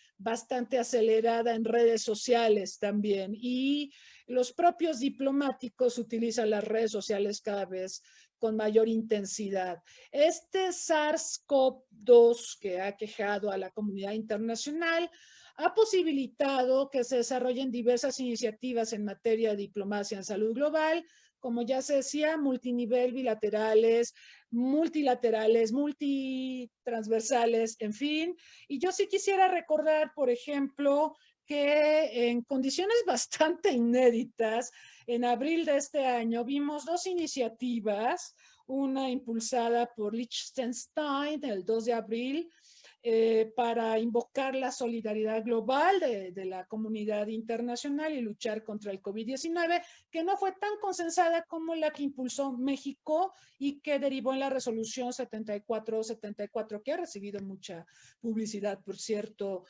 acelerada en redes sociales también, y los propios diplomáticos utilizan las redes sociales cada vez con mayor intensidad. Este SARS-CoV-2 que ha quejado a la comunidad internacional ha posibilitado que se desarrollen diversas iniciativas en materia de diplomacia en salud global, como ya se decía, multinivel, bilaterales, multilaterales, multitransversales, en fin. Y yo sí quisiera recordar, por ejemplo, que en condiciones bastante inéditas, en abril de este año, vimos dos iniciativas. una impulsada por Liechtenstein el 2 de abril, para invocar la solidaridad global de la comunidad internacional y luchar contra el COVID-19, que no fue tan consensada como la que impulsó México y que derivó en la resolución 7474, que ha recibido mucha publicidad, por cierto,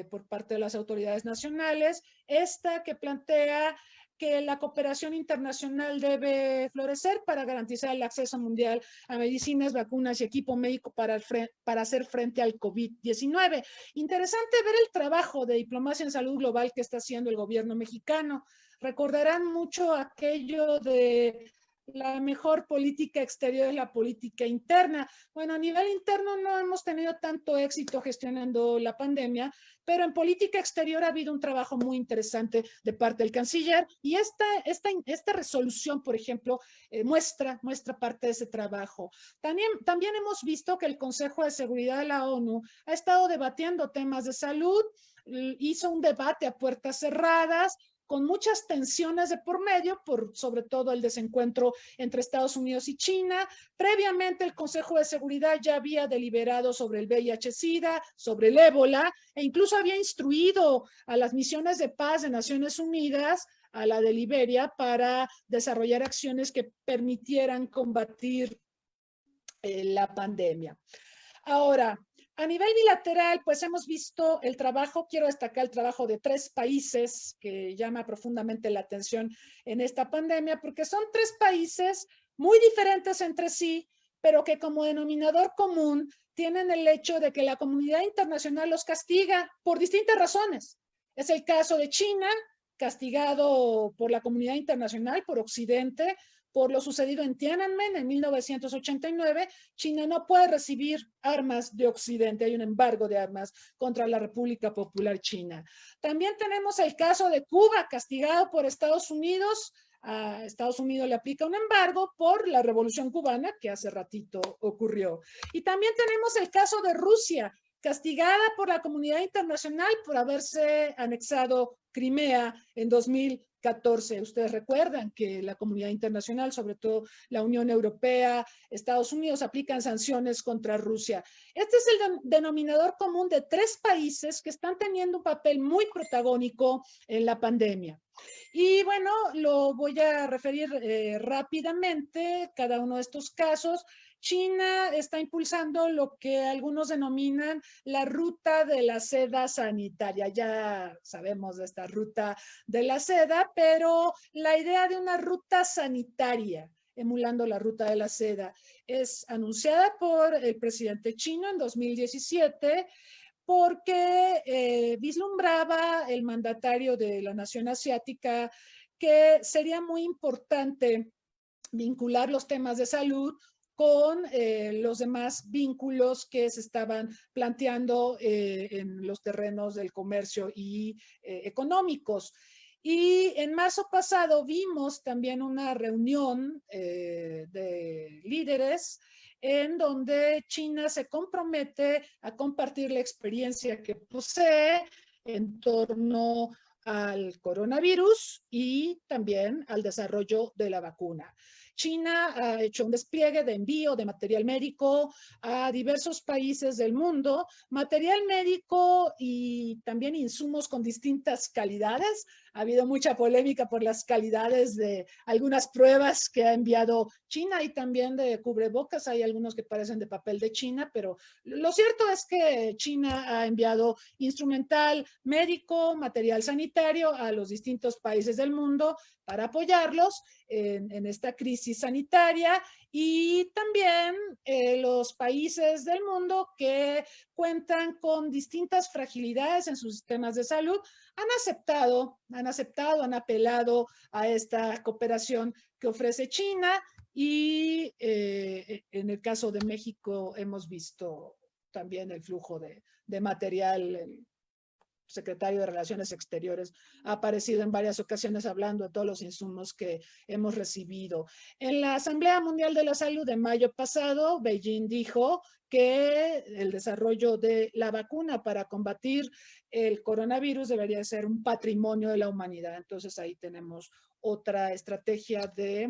por parte de las autoridades nacionales. Esta que plantea que la cooperación internacional debe florecer para garantizar el acceso mundial a medicinas, vacunas y equipo médico para hacer frente al COVID-19. Interesante ver el trabajo de diplomacia en salud global que está haciendo el gobierno mexicano. Recordarán mucho aquello de la mejor política exterior es la política interna. Bueno, a nivel interno no hemos tenido tanto éxito gestionando la pandemia, pero en política exterior ha habido un trabajo muy interesante de parte del canciller y esta resolución, por ejemplo, muestra parte de ese trabajo. También hemos visto que el Consejo de Seguridad de la ONU ha estado debatiendo temas de salud, hizo un debate a puertas cerradas, con muchas tensiones de por medio, sobre todo el desencuentro entre Estados Unidos y China. Previamente el Consejo de Seguridad ya había deliberado sobre el VIH-Sida, sobre el ébola, e incluso había instruido a las misiones de paz de Naciones Unidas, a la de Liberia, para desarrollar acciones que permitieran combatir la pandemia. Ahora, a nivel bilateral, pues hemos visto el trabajo, quiero destacar el trabajo de 3 países que llama profundamente la atención en esta pandemia, porque son 3 países muy diferentes entre sí, pero que como denominador común tienen el hecho de que la comunidad internacional los castiga por distintas razones. Es el caso de China, castigado por la comunidad internacional, por Occidente, por lo sucedido en Tiananmen en 1989, China no puede recibir armas de Occidente, hay un embargo de armas contra la República Popular China. También tenemos el caso de Cuba, castigado por Estados Unidos. A Estados Unidos le aplica un embargo por la Revolución Cubana, que hace ratito ocurrió. Y también tenemos el caso de Rusia, castigada por la comunidad internacional por haberse anexado Crimea en 2014. Ustedes recuerdan que la comunidad internacional, sobre todo la Unión Europea, Estados Unidos, aplican sanciones contra Rusia. Este es el denominador común de 3 países que están teniendo un papel muy protagónico en la pandemia. Y bueno, lo voy a referir rápidamente, cada uno de estos casos. China está impulsando lo que algunos denominan la ruta de la seda sanitaria. Ya sabemos de esta ruta de la seda, pero la idea de una ruta sanitaria, emulando la ruta de la seda, es anunciada por el presidente chino en 2017, porque vislumbraba el mandatario de la nación asiática que sería muy importante vincular los temas de salud con los demás vínculos que se estaban planteando en los terrenos del comercio y económicos. Y en marzo pasado vimos también una reunión de líderes en donde China se compromete a compartir la experiencia que posee en torno al coronavirus y también al desarrollo de la vacuna. China ha hecho un despliegue de envío de material médico a diversos países del mundo, material médico y también insumos con distintas calidades. Ha habido mucha polémica por las calidades de algunas pruebas que ha enviado China y también de cubrebocas. Hay algunos que parecen de papel de China, pero lo cierto es que China ha enviado instrumental médico, material sanitario a los distintos países del mundo para apoyarlos en esta crisis sanitaria, y también los países del mundo que cuentan con distintas fragilidades en sus sistemas de salud han apelado a esta cooperación que ofrece China, y en el caso de México hemos visto también el flujo de material. El secretario de Relaciones Exteriores ha aparecido en varias ocasiones hablando de todos los insumos que hemos recibido. En la Asamblea Mundial de la Salud de mayo pasado, Beijing dijo que el desarrollo de la vacuna para combatir el coronavirus debería ser un patrimonio de la humanidad. Entonces ahí tenemos otra estrategia de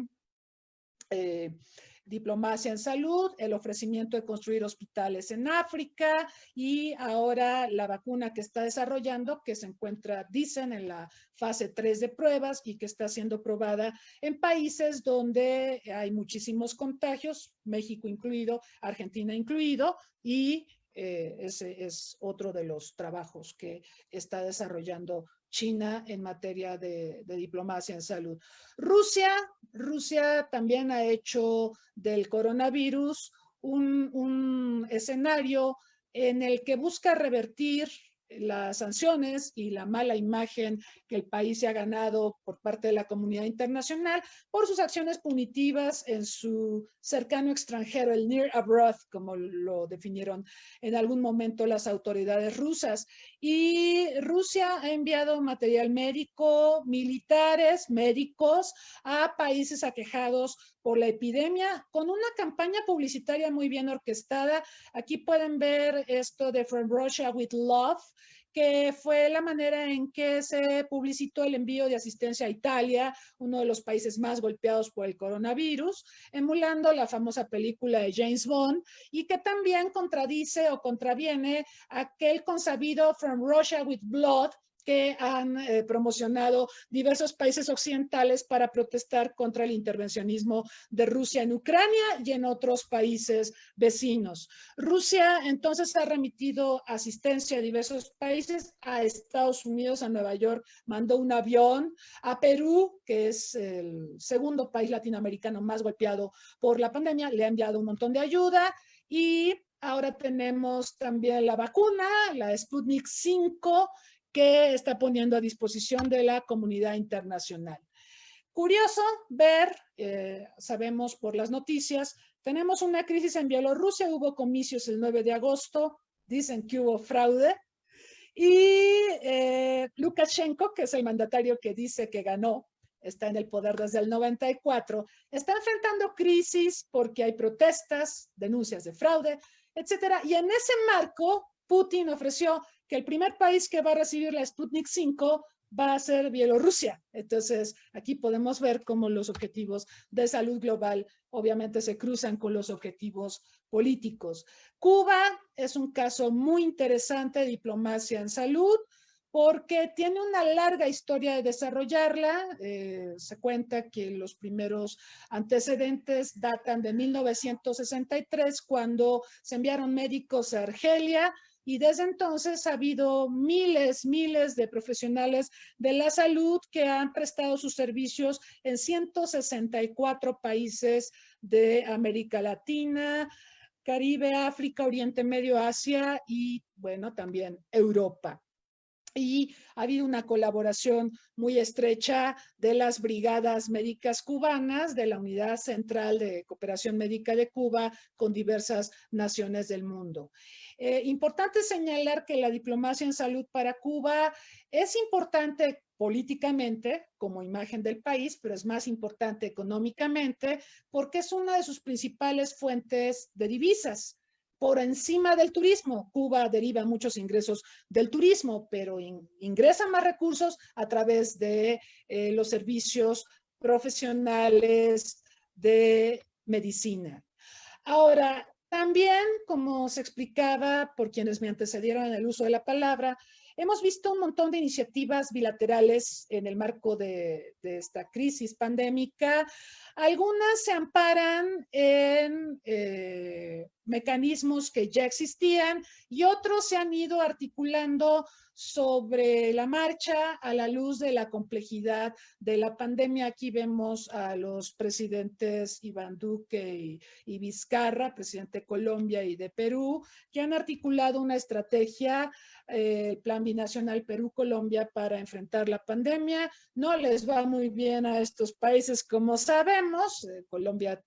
diplomacia en salud, el ofrecimiento de construir hospitales en África y ahora la vacuna que está desarrollando, que se encuentra, dicen, en la fase 3 de pruebas y que está siendo probada en países donde hay muchísimos contagios, México incluido, Argentina incluido, y ese es otro de los trabajos que está desarrollando China en materia de diplomacia en salud. Rusia también ha hecho del coronavirus un escenario en el que busca revertir las sanciones y la mala imagen que el país se ha ganado por parte de la comunidad internacional por sus acciones punitivas en su cercano extranjero, el near abroad, como lo definieron en algún momento las autoridades rusas. Y Rusia ha enviado material médico, militares, médicos a países aquejados por la epidemia, con una campaña publicitaria muy bien orquestada. Aquí pueden ver esto de From Russia with Love, que fue la manera en que se publicitó el envío de asistencia a Italia, uno de los países más golpeados por el coronavirus, emulando la famosa película de James Bond, y que también contradice o contraviene aquel consabido From Russia with Blood, que han promocionado diversos países occidentales para protestar contra el intervencionismo de Rusia en Ucrania y en otros países vecinos. Rusia entonces ha remitido asistencia a diversos países, a Estados Unidos, a Nueva York, mandó un avión, a Perú, que es el segundo país latinoamericano más golpeado por la pandemia, le ha enviado un montón de ayuda, y ahora tenemos también la vacuna, la Sputnik 5, que está poniendo a disposición de la comunidad internacional. Curioso ver, sabemos por las noticias, tenemos una crisis en Bielorrusia, hubo comicios el 9 de agosto, dicen que hubo fraude, y Lukashenko, que es el mandatario que dice que ganó, está en el poder desde el 94, está enfrentando crisis porque hay protestas, denuncias de fraude, etcétera, y en ese marco Putin ofreció que el primer país que va a recibir la Sputnik 5 va a ser Bielorrusia. Entonces, aquí podemos ver cómo los objetivos de salud global obviamente se cruzan con los objetivos políticos. Cuba es un caso muy interesante de diplomacia en salud, porque tiene una larga historia de desarrollarla. Se cuenta que los primeros antecedentes datan de 1963, cuando se enviaron médicos a Argelia, y desde entonces ha habido miles de profesionales de la salud que han prestado sus servicios en 164 países de América Latina, Caribe, África, Oriente Medio, Asia y, bueno, también Europa. Y ha habido una colaboración muy estrecha de las brigadas médicas cubanas, de la Unidad Central de Cooperación Médica de Cuba, con diversas naciones del mundo. Importante señalar que la diplomacia en salud para Cuba es importante políticamente como imagen del país, pero es más importante económicamente porque es una de sus principales fuentes de divisas. Por encima del turismo, Cuba deriva muchos ingresos del turismo, pero ingresa más recursos a través de los servicios profesionales de medicina. Ahora, también, como se explicaba por quienes me antecedieron en el uso de la palabra, hemos visto un montón de iniciativas bilaterales en el marco de esta crisis pandémica. Algunas se amparan en mecanismos que ya existían y otros se han ido articulando sobre la marcha a la luz de la complejidad de la pandemia. Aquí vemos a los presidentes Iván Duque y Vizcarra, presidente de Colombia y de Perú, que han articulado una estrategia, el Plan Binacional Perú-Colombia, para enfrentar la pandemia. No les va muy bien a estos países, como sabemos. Colombia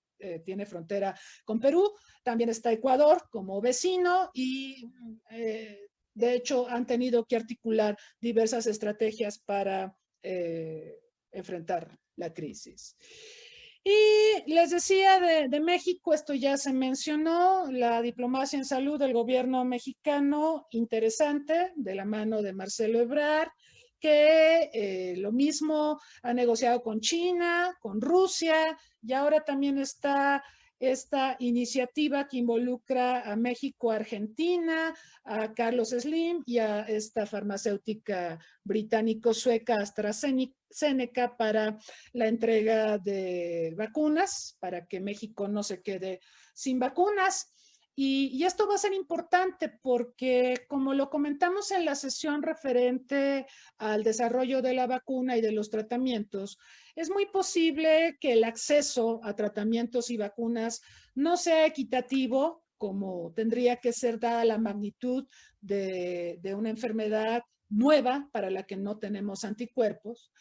tiene frontera con Perú, también está Ecuador como vecino y de hecho han tenido que articular diversas estrategias para enfrentar la crisis. Y les decía de México, esto ya se mencionó, la diplomacia en salud del gobierno mexicano, interesante, de la mano de Marcelo Ebrard, que lo mismo ha negociado con China, con Rusia, y ahora también está esta iniciativa que involucra a México, a Argentina, a Carlos Slim y a esta farmacéutica británico-sueca AstraZeneca para la entrega de vacunas, para que México no se quede sin vacunas. Y esto va a ser importante porque, como lo comentamos en la sesión referente al desarrollo de la vacuna y de los tratamientos, es muy posible que el acceso a tratamientos y vacunas no sea equitativo, como tendría que ser dada la magnitud de una enfermedad nueva para la que no tenemos anticuerpos.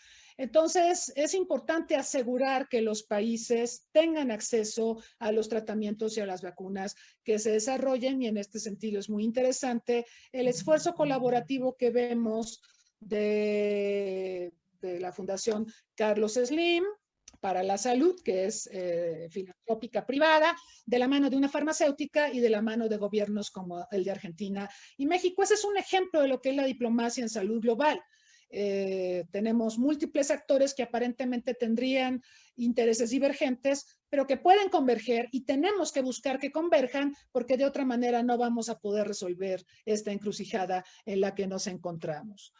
Entonces, es importante asegurar que los países tengan acceso a los tratamientos y a las vacunas que se desarrollen, y en este sentido es muy interesante el esfuerzo colaborativo que vemos de la Fundación Carlos Slim para la salud, que es filantrópica privada, de la mano de una farmacéutica y de la mano de gobiernos como el de Argentina y México. Ese es un ejemplo de lo que es la diplomacia en salud global. Tenemos múltiples actores que aparentemente tendrían intereses divergentes, pero que pueden converger, y tenemos que buscar que converjan, porque de otra manera no vamos a poder resolver esta encrucijada en la que nos encontramos.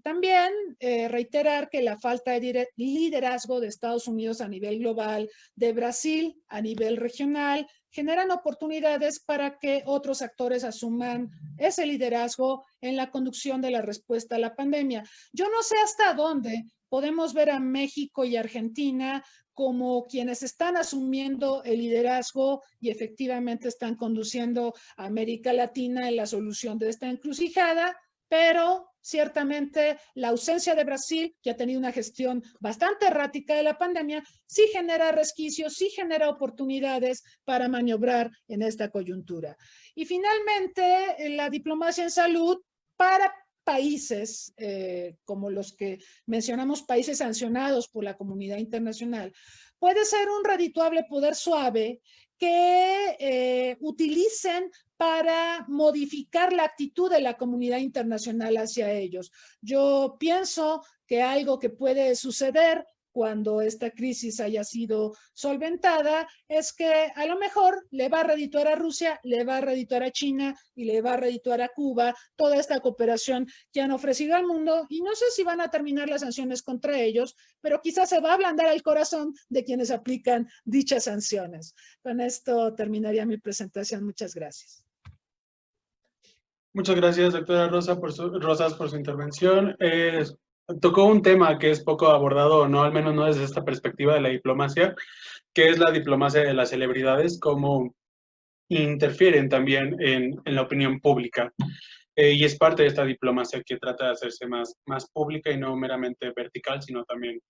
También reiterar que la falta de liderazgo de Estados Unidos a nivel global, de Brasil a nivel regional, generan oportunidades para que otros actores asuman ese liderazgo en la conducción de la respuesta a la pandemia. Yo no sé hasta dónde podemos ver a México y Argentina como quienes están asumiendo el liderazgo y efectivamente están conduciendo a América Latina en la solución de esta encrucijada, pero ciertamente la ausencia de Brasil, que ha tenido una gestión bastante errática de la pandemia, sí genera resquicios, sí genera oportunidades para maniobrar en esta coyuntura. Y finalmente, la diplomacia en salud para países como los que mencionamos, países sancionados por la comunidad internacional, puede ser un redituable poder suave que utilicen para modificar la actitud de la comunidad internacional hacia ellos. Yo pienso que algo que puede suceder cuando esta crisis haya sido solventada es que a lo mejor le va a redituar a Rusia, le va a redituar a China y le va a redituar a Cuba toda esta cooperación que han ofrecido al mundo, y no sé si van a terminar las sanciones contra ellos, pero quizás se va a ablandar el corazón de quienes aplican dichas sanciones. Con esto terminaría mi presentación. Muchas gracias. Muchas gracias, doctora Rosas, por su intervención. Tocó un tema que es poco abordado, no, al menos no desde esta perspectiva de la diplomacia, que es la diplomacia de las celebridades, cómo interfieren también en la opinión pública. Y es parte de esta diplomacia que trata de hacerse más pública y no meramente vertical, sino también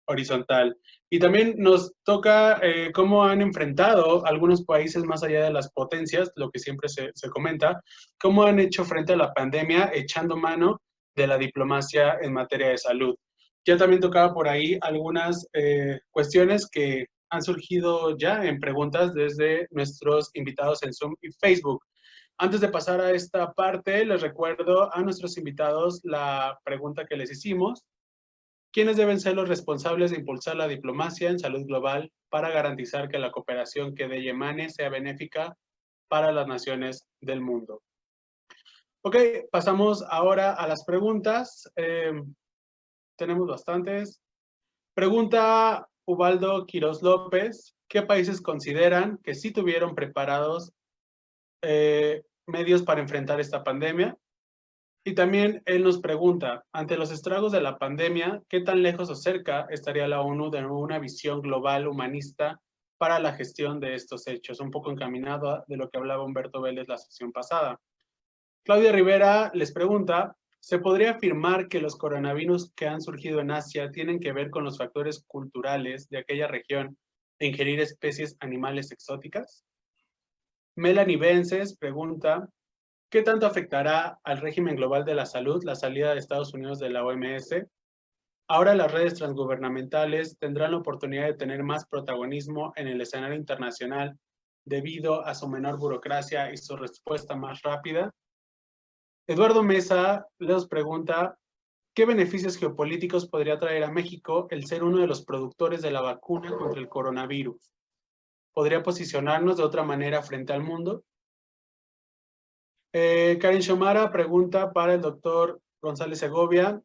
horizontal. Y también nos toca cómo han enfrentado algunos países más allá de las potencias, lo que siempre se comenta, cómo han hecho frente a la pandemia echando mano de la diplomacia en materia de salud. Ya también tocaba por ahí algunas cuestiones que han surgido ya en preguntas desde nuestros invitados en Zoom y Facebook. Antes de pasar a esta parte, les recuerdo a nuestros invitados la pregunta que les hicimos. ¿Quiénes deben ser los responsables de impulsar la diplomacia en salud global para garantizar que la cooperación que de ella emane sea benéfica para las naciones del mundo? Ok, pasamos ahora a las preguntas. Tenemos bastantes. Pregunta Ubaldo Quiroz López: ¿qué países consideran que sí tuvieron preparados medios para enfrentar esta pandemia? Y también él nos pregunta, ante los estragos de la pandemia, ¿qué tan lejos o cerca estaría la ONU de una visión global humanista para la gestión de estos hechos? Un poco encaminado de lo que hablaba Humberto Vélez la sesión pasada. Claudia Rivera les pregunta, ¿se podría afirmar que los coronavirus que han surgido en Asia tienen que ver con los factores culturales de aquella región de ingerir especies animales exóticas? Melanie Vences pregunta, ¿qué tanto afectará al régimen global de la salud la salida de Estados Unidos de la OMS? Ahora las redes transgubernamentales tendrán la oportunidad de tener más protagonismo en el escenario internacional debido a su menor burocracia y su respuesta más rápida. Eduardo Mesa les pregunta, ¿qué beneficios geopolíticos podría traer a México el ser uno de los productores de la vacuna contra el coronavirus? podría posicionarnos de otra manera frente al mundo? Karen Shomara pregunta para el doctor González Segovia.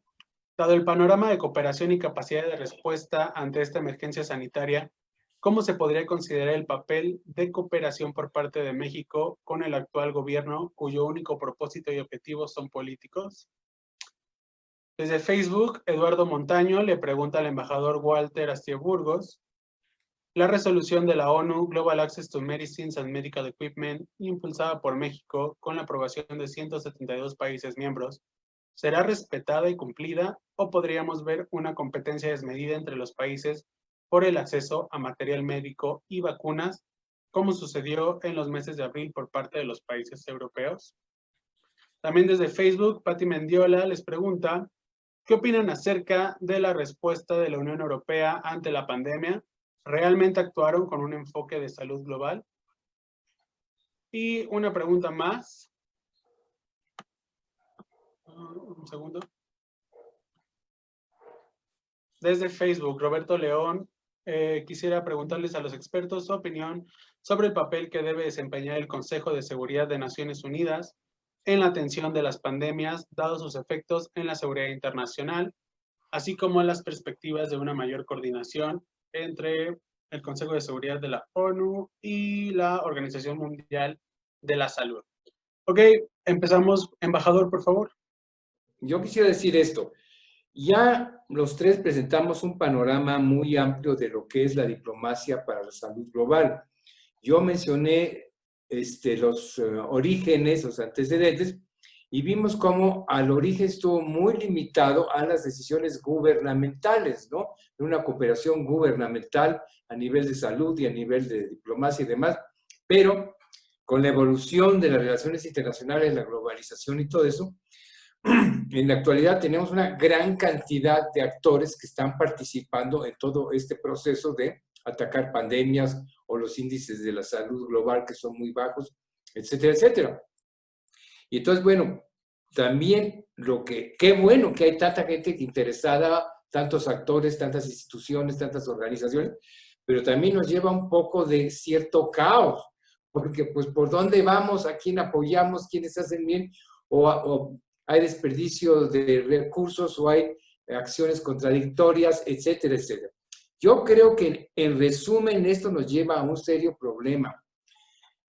Dado el panorama de cooperación y capacidad de respuesta ante esta emergencia sanitaria, ¿cómo se podría considerar el papel de cooperación por parte de México con el actual gobierno, cuyo único propósito y objetivo son políticos? Desde Facebook, Eduardo Montaño le pregunta al embajador Walter Astier Burgos, la resolución de la ONU Global Access to Medicines and Medical Equipment, impulsada por México con la aprobación de 172 países miembros, ¿será respetada y cumplida o podríamos ver una competencia desmedida entre los países por el acceso a material médico y vacunas, como sucedió en los meses de abril por parte de los países europeos? También desde Facebook, Patti Mendiola les pregunta, ¿qué opinan acerca de la respuesta de la Unión Europea ante la pandemia? ¿Realmente actuaron con un enfoque de salud global? Y una pregunta más. Un segundo. Desde Facebook, Roberto León, quisiera preguntarles a los expertos su opinión sobre el papel que debe desempeñar el Consejo de Seguridad de Naciones Unidas en la atención de las pandemias, dados sus efectos en la seguridad internacional, así como las perspectivas de una mayor coordinación entre el Consejo de Seguridad de la ONU y la Organización Mundial de la Salud. Ok, empezamos. Embajador, por favor. Yo quisiera decir esto. Ya los tres presentamos un panorama muy amplio de lo que es la diplomacia para la salud global. Yo mencioné los orígenes, los antecedentes, y vimos cómo al origen estuvo muy limitado a las decisiones gubernamentales, ¿no? De una cooperación gubernamental a nivel de salud y a nivel de diplomacia y demás, pero con la evolución de las relaciones internacionales, la globalización y todo eso, en la actualidad tenemos una gran cantidad de actores que están participando en todo este proceso de atacar pandemias o los índices de la salud global que son muy bajos, etcétera, etcétera. Y entonces, bueno, también qué bueno que hay tanta gente interesada, tantos actores, tantas instituciones, tantas organizaciones, pero también nos lleva un poco de cierto caos, porque pues por dónde vamos, a quién apoyamos, quiénes hacen bien, o hay desperdicio de recursos o hay acciones contradictorias, etcétera, etcétera. Yo creo que en resumen esto nos lleva a un serio problema.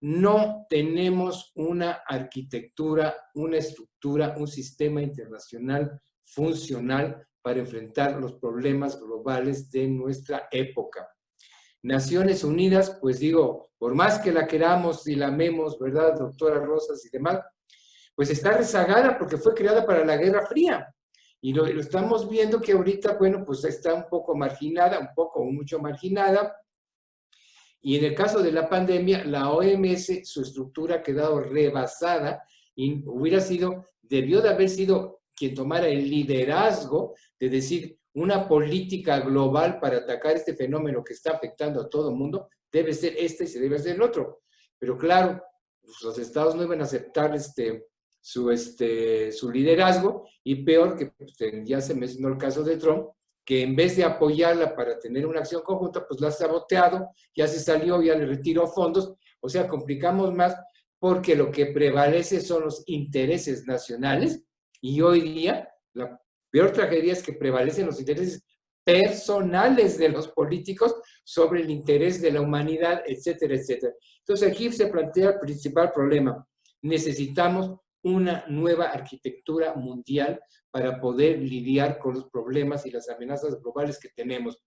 No tenemos una arquitectura, una estructura, un sistema internacional funcional para enfrentar los problemas globales de nuestra época. Naciones Unidas, pues digo, por más que la queramos y la amemos, ¿verdad, doctora Rosas y demás? Pues está rezagada porque fue creada para la Guerra Fría. Y lo estamos viendo que ahorita, bueno, pues está un poco marginada, un poco o mucho marginada. Y en el caso de la pandemia, la OMS, su estructura ha quedado rebasada y debió de haber sido quien tomara el liderazgo de decir una política global para atacar este fenómeno que está afectando a todo el mundo, debe ser este y se debe hacer el otro. Pero claro, pues los estados no iban a aceptar su liderazgo, y peor que pues, ya se mencionó el caso de Trump, que en vez de apoyarla para tener una acción conjunta, pues la ha saboteado, ya se salió, ya le retiró fondos, o sea, complicamos más porque lo que prevalece son los intereses nacionales y hoy día la peor tragedia es que prevalecen los intereses personales de los políticos sobre el interés de la humanidad, etcétera, etcétera. Entonces aquí se plantea el principal problema. Necesitamos una nueva arquitectura mundial para poder lidiar con los problemas y las amenazas globales que tenemos.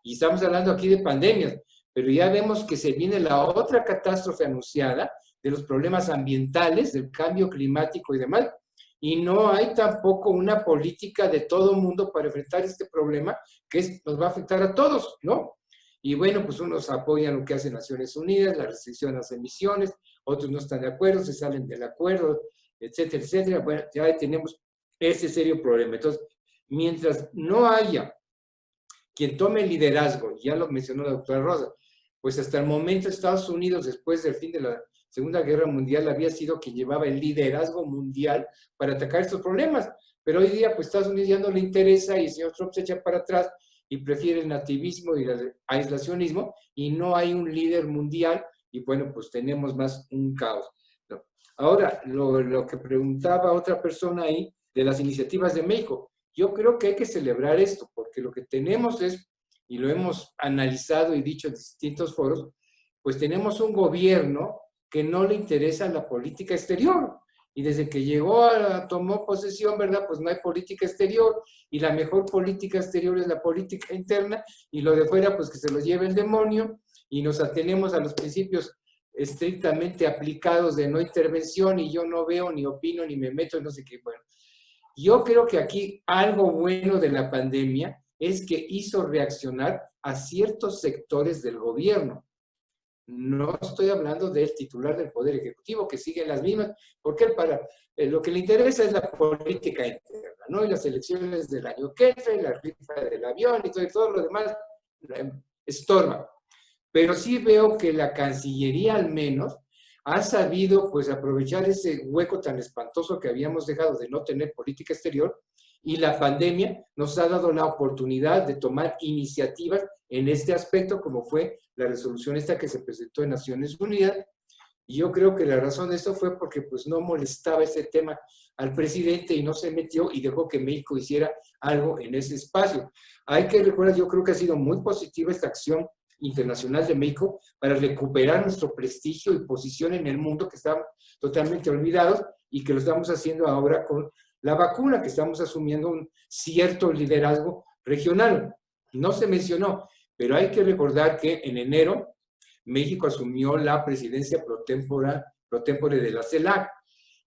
Y estamos hablando aquí de pandemias, pero ya vemos que se viene la otra catástrofe anunciada de los problemas ambientales, del cambio climático y demás, y no hay tampoco una política de todo el mundo para enfrentar este problema que nos va a afectar a todos, ¿no? Y bueno, pues unos apoyan lo que hace Naciones Unidas, la restricción a las emisiones, otros no están de acuerdo, se salen del acuerdo, etcétera, etcétera. Bueno, ya tenemos ese serio problema. Entonces, mientras no haya quien tome el liderazgo, ya lo mencionó la doctora Rosa, pues hasta el momento Estados Unidos, después del fin de la Segunda Guerra Mundial, había sido quien llevaba el liderazgo mundial para atacar estos problemas. Pero hoy día, pues Estados Unidos ya no le interesa y el señor Trump se echa para atrás y prefiere el nativismo y el aislacionismo, y no hay un líder mundial, y bueno, pues tenemos más un caos, ¿no? Ahora, lo que preguntaba otra persona ahí, de las iniciativas de México, yo creo que hay que celebrar esto, porque lo que tenemos es, y lo hemos analizado y dicho en distintos foros, pues tenemos un gobierno que no le interesa la política exterior. Y desde que llegó, tomó posesión, ¿verdad? Pues no hay política exterior. Y la mejor política exterior es la política interna. Y lo de fuera, pues que se lo lleve el demonio. Y nos atenemos a los principios estrictamente aplicados de no intervención. Y yo no veo, ni opino, ni me meto, no sé qué. Bueno, yo creo que aquí algo bueno de la pandemia es que hizo reaccionar a ciertos sectores del gobierno. No estoy hablando del titular del Poder Ejecutivo, que sigue las mismas, porque lo que le interesa es la política interna, ¿no? Y las elecciones del año que entra, y la rifa del avión, y todo lo demás estorba. Pero sí veo que la Cancillería, al menos, ha sabido, pues, aprovechar ese hueco tan espantoso que habíamos dejado de no tener política exterior, y la pandemia nos ha dado la oportunidad de tomar iniciativas en este aspecto, como fue la resolución esta que se presentó en Naciones Unidas. Y yo creo que la razón de esto fue porque pues no molestaba ese tema al presidente y no se metió y dejó que México hiciera algo en ese espacio. Hay que recordar, yo creo que ha sido muy positiva esta acción internacional de México para recuperar nuestro prestigio y posición en el mundo, que estaban totalmente olvidados, y que lo estamos haciendo ahora con la vacuna, que estamos asumiendo un cierto liderazgo regional. No se mencionó, pero hay que recordar que en enero México asumió la presidencia pro tempore de la CELAC,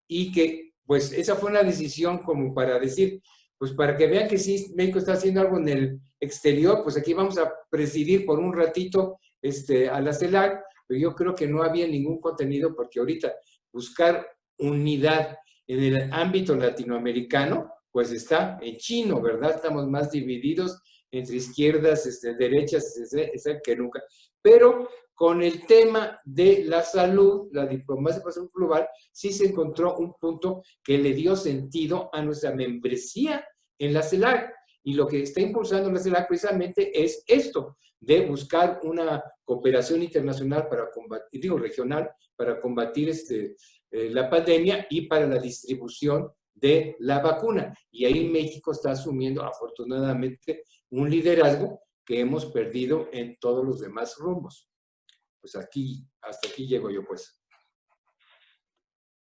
y que pues esa fue una decisión como para decir, pues para que vean que sí, México está haciendo algo en el exterior, pues aquí vamos a presidir por un ratito a la CELAC, pero yo creo que no había ningún contenido, porque ahorita buscar unidad en el ámbito latinoamericano, pues está en chino, ¿verdad? Estamos más divididos entre izquierdas, derechas, que nunca. Pero con el tema de la salud, la diplomacia de salud global, sí se encontró un punto que le dio sentido a nuestra membresía en la CELAC. Y lo que está impulsando la CELAC precisamente es esto, de buscar una cooperación internacional para combatir, regional, para combatir la pandemia y para la distribución de la vacuna. Y ahí México está asumiendo, afortunadamente, un liderazgo que hemos perdido en todos los demás rumbos. Pues hasta aquí llego yo, pues.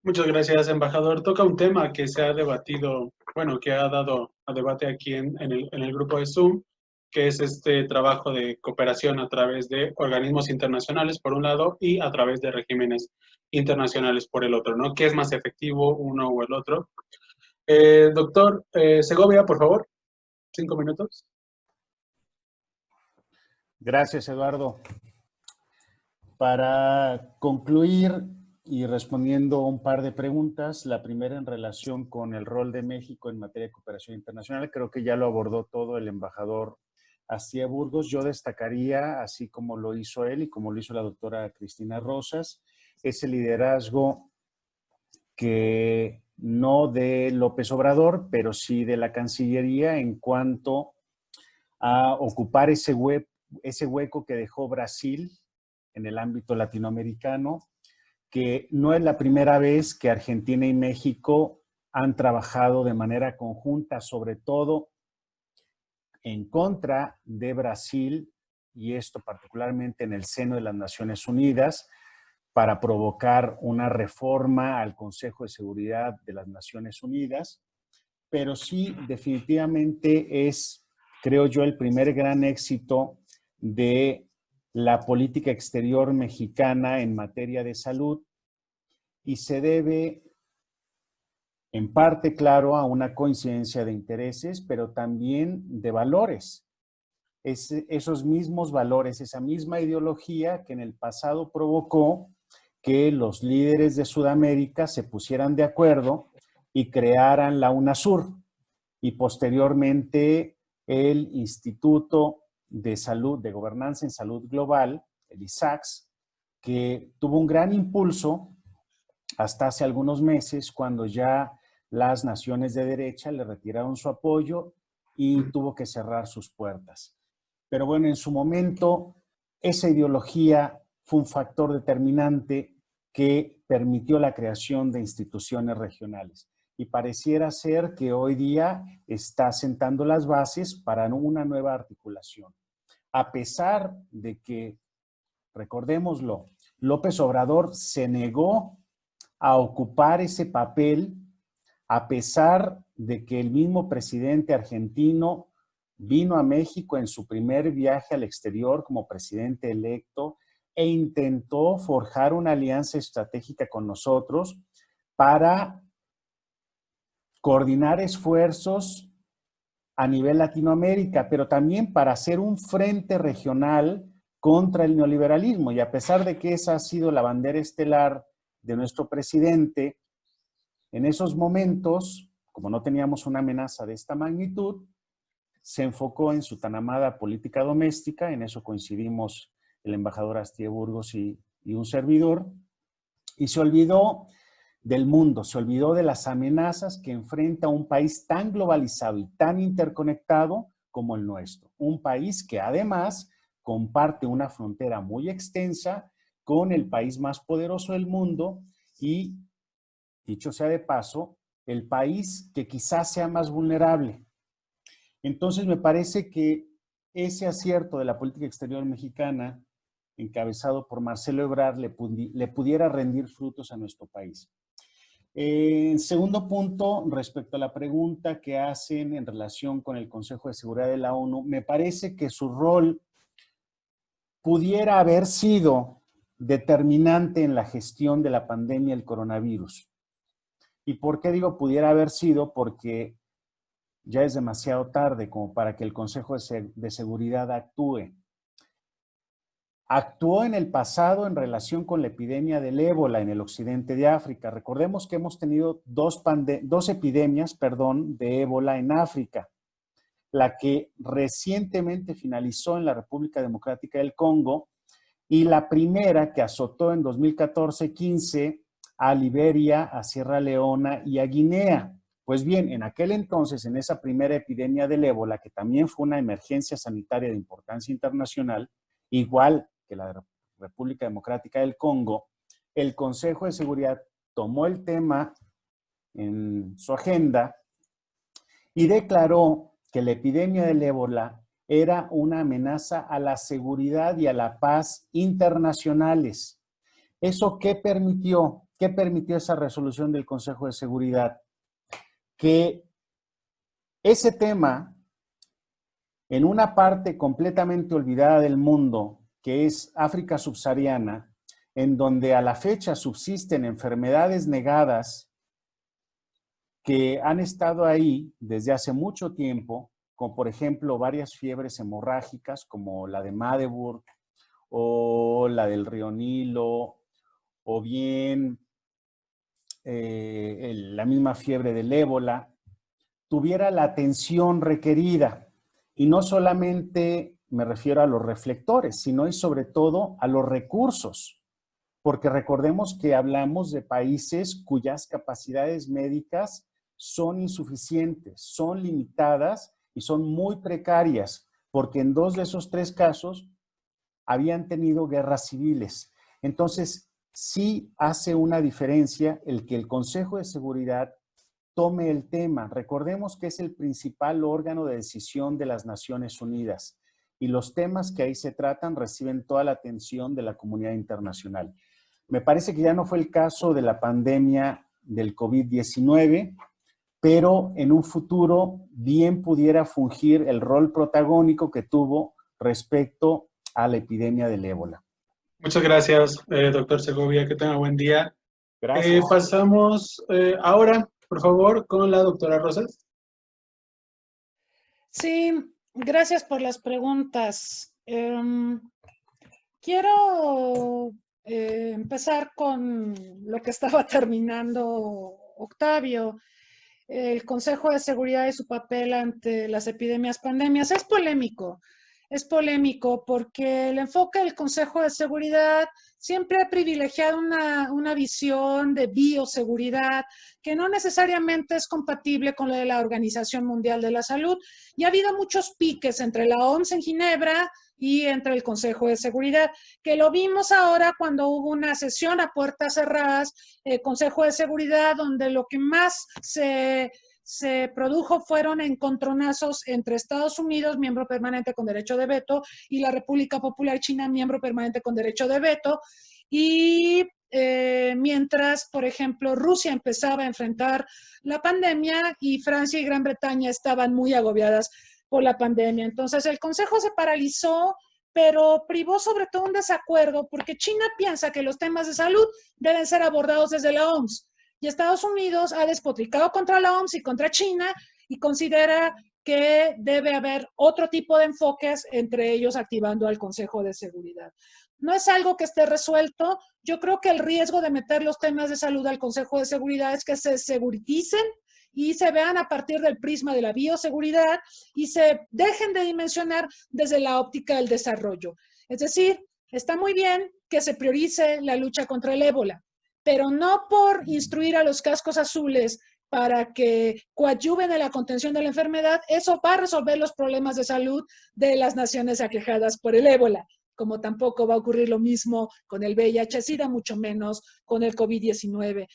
Muchas gracias, embajador. Toca un tema que se ha debatido, bueno, que ha dado a debate aquí en el grupo de Zoom, que es este trabajo de cooperación a través de organismos internacionales, por un lado, y a través de regímenes internacionales, por el otro, ¿no? ¿Qué es más efectivo, uno o el otro? Doctor Segovia, por favor, 5 minutos. Gracias, Eduardo. Para concluir y respondiendo un par de preguntas, la primera en relación con el rol de México en materia de cooperación internacional, creo que ya lo abordó todo el embajador Astia Burgos. Yo destacaría, así como lo hizo él y como lo hizo la doctora Cristina Rosas, ese liderazgo que no de López Obrador, pero sí de la Cancillería en cuanto a ocupar ese hueco que dejó Brasil en el ámbito latinoamericano, que no es la primera vez que Argentina y México han trabajado de manera conjunta, sobre todo en contra de Brasil, y esto particularmente en el seno de las Naciones Unidas, para provocar una reforma al Consejo de Seguridad de las Naciones Unidas. Pero sí, definitivamente es, creo yo, el primer gran éxito de la política exterior mexicana en materia de salud, y se debe en parte, claro, a una coincidencia de intereses, pero también de valores. Esos mismos valores, esa misma ideología que en el pasado provocó que los líderes de Sudamérica se pusieran de acuerdo y crearan la UNASUR, y posteriormente el Instituto de Salud, de Gobernanza en Salud Global, el ISAGS, que tuvo un gran impulso hasta hace algunos meses, cuando ya las naciones de derecha le retiraron su apoyo y tuvo que cerrar sus puertas. Pero bueno, en su momento, esa ideología fue un factor determinante que permitió la creación de instituciones regionales. Y pareciera ser que hoy día está sentando las bases para una nueva articulación. A pesar de que, recordémoslo, López Obrador se negó a ocupar ese papel, a pesar de que el mismo presidente argentino vino a México en su primer viaje al exterior como presidente electo e intentó forjar una alianza estratégica con nosotros para coordinar esfuerzos a nivel Latinoamérica, pero también para hacer un frente regional contra el neoliberalismo. Y a pesar de que esa ha sido la bandera estelar de nuestro presidente, en esos momentos, como no teníamos una amenaza de esta magnitud, se enfocó en su tan amada política doméstica, en eso coincidimos el embajador Astille Burgos y un servidor, y se olvidó del mundo, se olvidó de las amenazas que enfrenta un país tan globalizado y tan interconectado como el nuestro. Un país que además comparte una frontera muy extensa con el país más poderoso del mundo y, dicho sea de paso, el país que quizás sea más vulnerable. Entonces me parece que ese acierto de la política exterior mexicana, encabezado por Marcelo Ebrard, le pudiera rendir frutos a nuestro país. En segundo punto, respecto a la pregunta que hacen en relación con el Consejo de Seguridad de la ONU, me parece que su rol pudiera haber sido determinante en la gestión de la pandemia del coronavirus. ¿Y por qué digo pudiera haber sido? Porque ya es demasiado tarde como para que el Consejo de Seguridad actúe. Actuó en el pasado en relación con la epidemia del ébola en el occidente de África. Recordemos que hemos tenido dos epidemias de ébola en África. La que recientemente finalizó en la República Democrática del Congo y la primera que azotó en 2014-15 a Liberia, a Sierra Leona y a Guinea. Pues bien, en aquel entonces, en esa primera epidemia del ébola, que también fue una emergencia sanitaria de importancia internacional, igual que la República Democrática del Congo, el Consejo de Seguridad tomó el tema en su agenda y declaró que la epidemia del ébola era una amenaza a la seguridad y a la paz internacionales. ¿Eso qué permitió? ¿Qué permitió esa resolución del Consejo de Seguridad? Que ese tema, en una parte completamente olvidada del mundo, que es África subsahariana, en donde a la fecha subsisten enfermedades negadas que han estado ahí desde hace mucho tiempo, como por ejemplo varias fiebres hemorrágicas, como la de Magdeburg, o la del río Nilo, o bien la misma fiebre del ébola, tuviera la atención requerida. Y no solamente me refiero a los reflectores, sino y sobre todo a los recursos. Porque recordemos que hablamos de países cuyas capacidades médicas son insuficientes, son limitadas y son muy precarias, porque en 2 de esos 3 casos habían tenido guerras civiles. Entonces, sí hace una diferencia el que el Consejo de Seguridad tome el tema. Recordemos que es el principal órgano de decisión de las Naciones Unidas y los temas que ahí se tratan reciben toda la atención de la comunidad internacional. Me parece que ya no fue el caso de la pandemia del COVID-19, pero en un futuro bien pudiera fungir el rol protagónico que tuvo respecto a la epidemia del ébola. Muchas gracias, doctor Segovia. Que tenga buen día. Gracias. Pasamos ahora, por favor, con la doctora Rosas. Sí, gracias por las preguntas. Quiero empezar con lo que estaba terminando Octavio. El Consejo de Seguridad y su papel ante las epidemias, pandemias. Es polémico. es polémico porque el enfoque del Consejo de Seguridad siempre ha privilegiado una visión de bioseguridad que no necesariamente es compatible con lo de la Organización Mundial de la Salud. Y ha habido muchos piques entre la OMS en Ginebra y entre el Consejo de Seguridad, que lo vimos ahora cuando hubo una sesión a puertas cerradas, el Consejo de Seguridad, donde lo que más se produjo fueron encontronazos entre Estados Unidos, miembro permanente con derecho de veto, y la República Popular China, miembro permanente con derecho de veto. Y mientras, por ejemplo, Rusia empezaba a enfrentar la pandemia y Francia y Gran Bretaña estaban muy agobiadas por la pandemia. Entonces, el Consejo se paralizó, pero privó sobre todo un desacuerdo porque China piensa que los temas de salud deben ser abordados desde la OMS. Y Estados Unidos ha despotricado contra la OMS y contra China y considera que debe haber otro tipo de enfoques, entre ellos activando al Consejo de Seguridad. No es algo que esté resuelto. Yo creo que el riesgo de meter los temas de salud al Consejo de Seguridad es que se seguriticen y se vean a partir del prisma de la bioseguridad y se dejen de dimensionar desde la óptica del desarrollo. Es decir, está muy bien que se priorice la lucha contra el ébola, pero no por instruir a los cascos azules para que coadyuven en la contención de la enfermedad, eso va a resolver los problemas de salud de las naciones aquejadas por el ébola, como tampoco va a ocurrir lo mismo con el VIH-Sida, mucho menos con el COVID-19.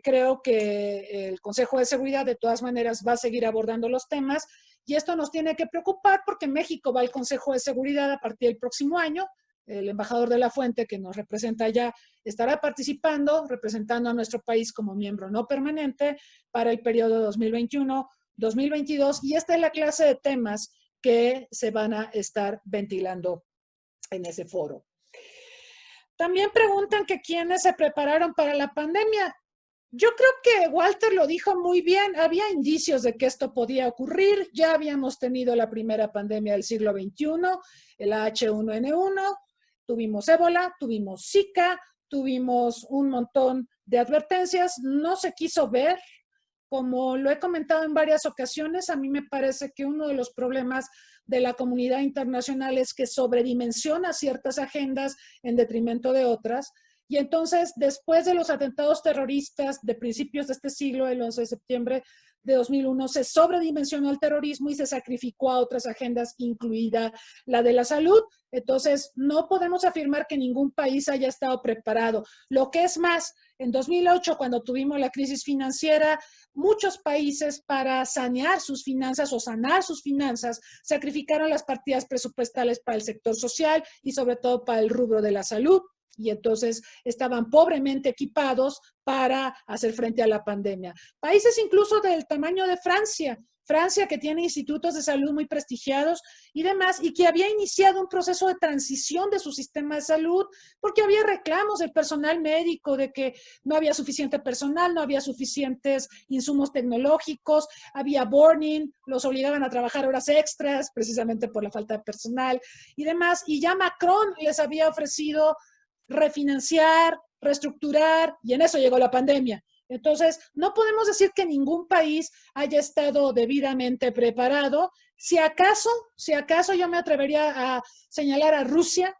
Creo que el Consejo de Seguridad de todas maneras va a seguir abordando los temas y esto nos tiene que preocupar porque México va al Consejo de Seguridad a partir del próximo año. El embajador de la Fuente, que nos representa allá, estará participando, representando a nuestro país como miembro no permanente para el periodo 2021-2022, y esta es la clase de temas que se van a estar ventilando en ese foro. También preguntan que quiénes se prepararon para la pandemia. Yo creo que Walter lo dijo muy bien, había indicios de que esto podía ocurrir, ya habíamos tenido la primera pandemia del siglo XXI, el H1N1, tuvimos ébola, tuvimos Zika, tuvimos un montón de advertencias, no se quiso ver. Como lo he comentado en varias ocasiones, a mí me parece que uno de los problemas de la comunidad internacional es que sobredimensiona ciertas agendas en detrimento de otras. Y entonces, después de los atentados terroristas de principios de este siglo, el 11 de septiembre de 2001, se sobredimensionó el terrorismo y se sacrificó a otras agendas, incluida la de la salud. Entonces, no podemos afirmar que ningún país haya estado preparado. Lo que es más, en 2008, cuando tuvimos la crisis financiera, muchos países para sanear sus finanzas o sanar sus finanzas sacrificaron las partidas presupuestales para el sector social y sobre todo para el rubro de la salud. Y entonces estaban pobremente equipados para hacer frente a la pandemia. Países incluso del tamaño de Francia, que tiene institutos de salud muy prestigiados y demás, y que había iniciado un proceso de transición de su sistema de salud, porque había reclamos del personal médico de que no había suficiente personal, no había suficientes insumos tecnológicos, había burning, los obligaban a trabajar horas extras precisamente por la falta de personal y demás, y ya Macron les había ofrecido refinanciar, reestructurar, y en eso llegó la pandemia. Entonces, no podemos decir que ningún país haya estado debidamente preparado. Si acaso yo me atrevería a señalar a Rusia,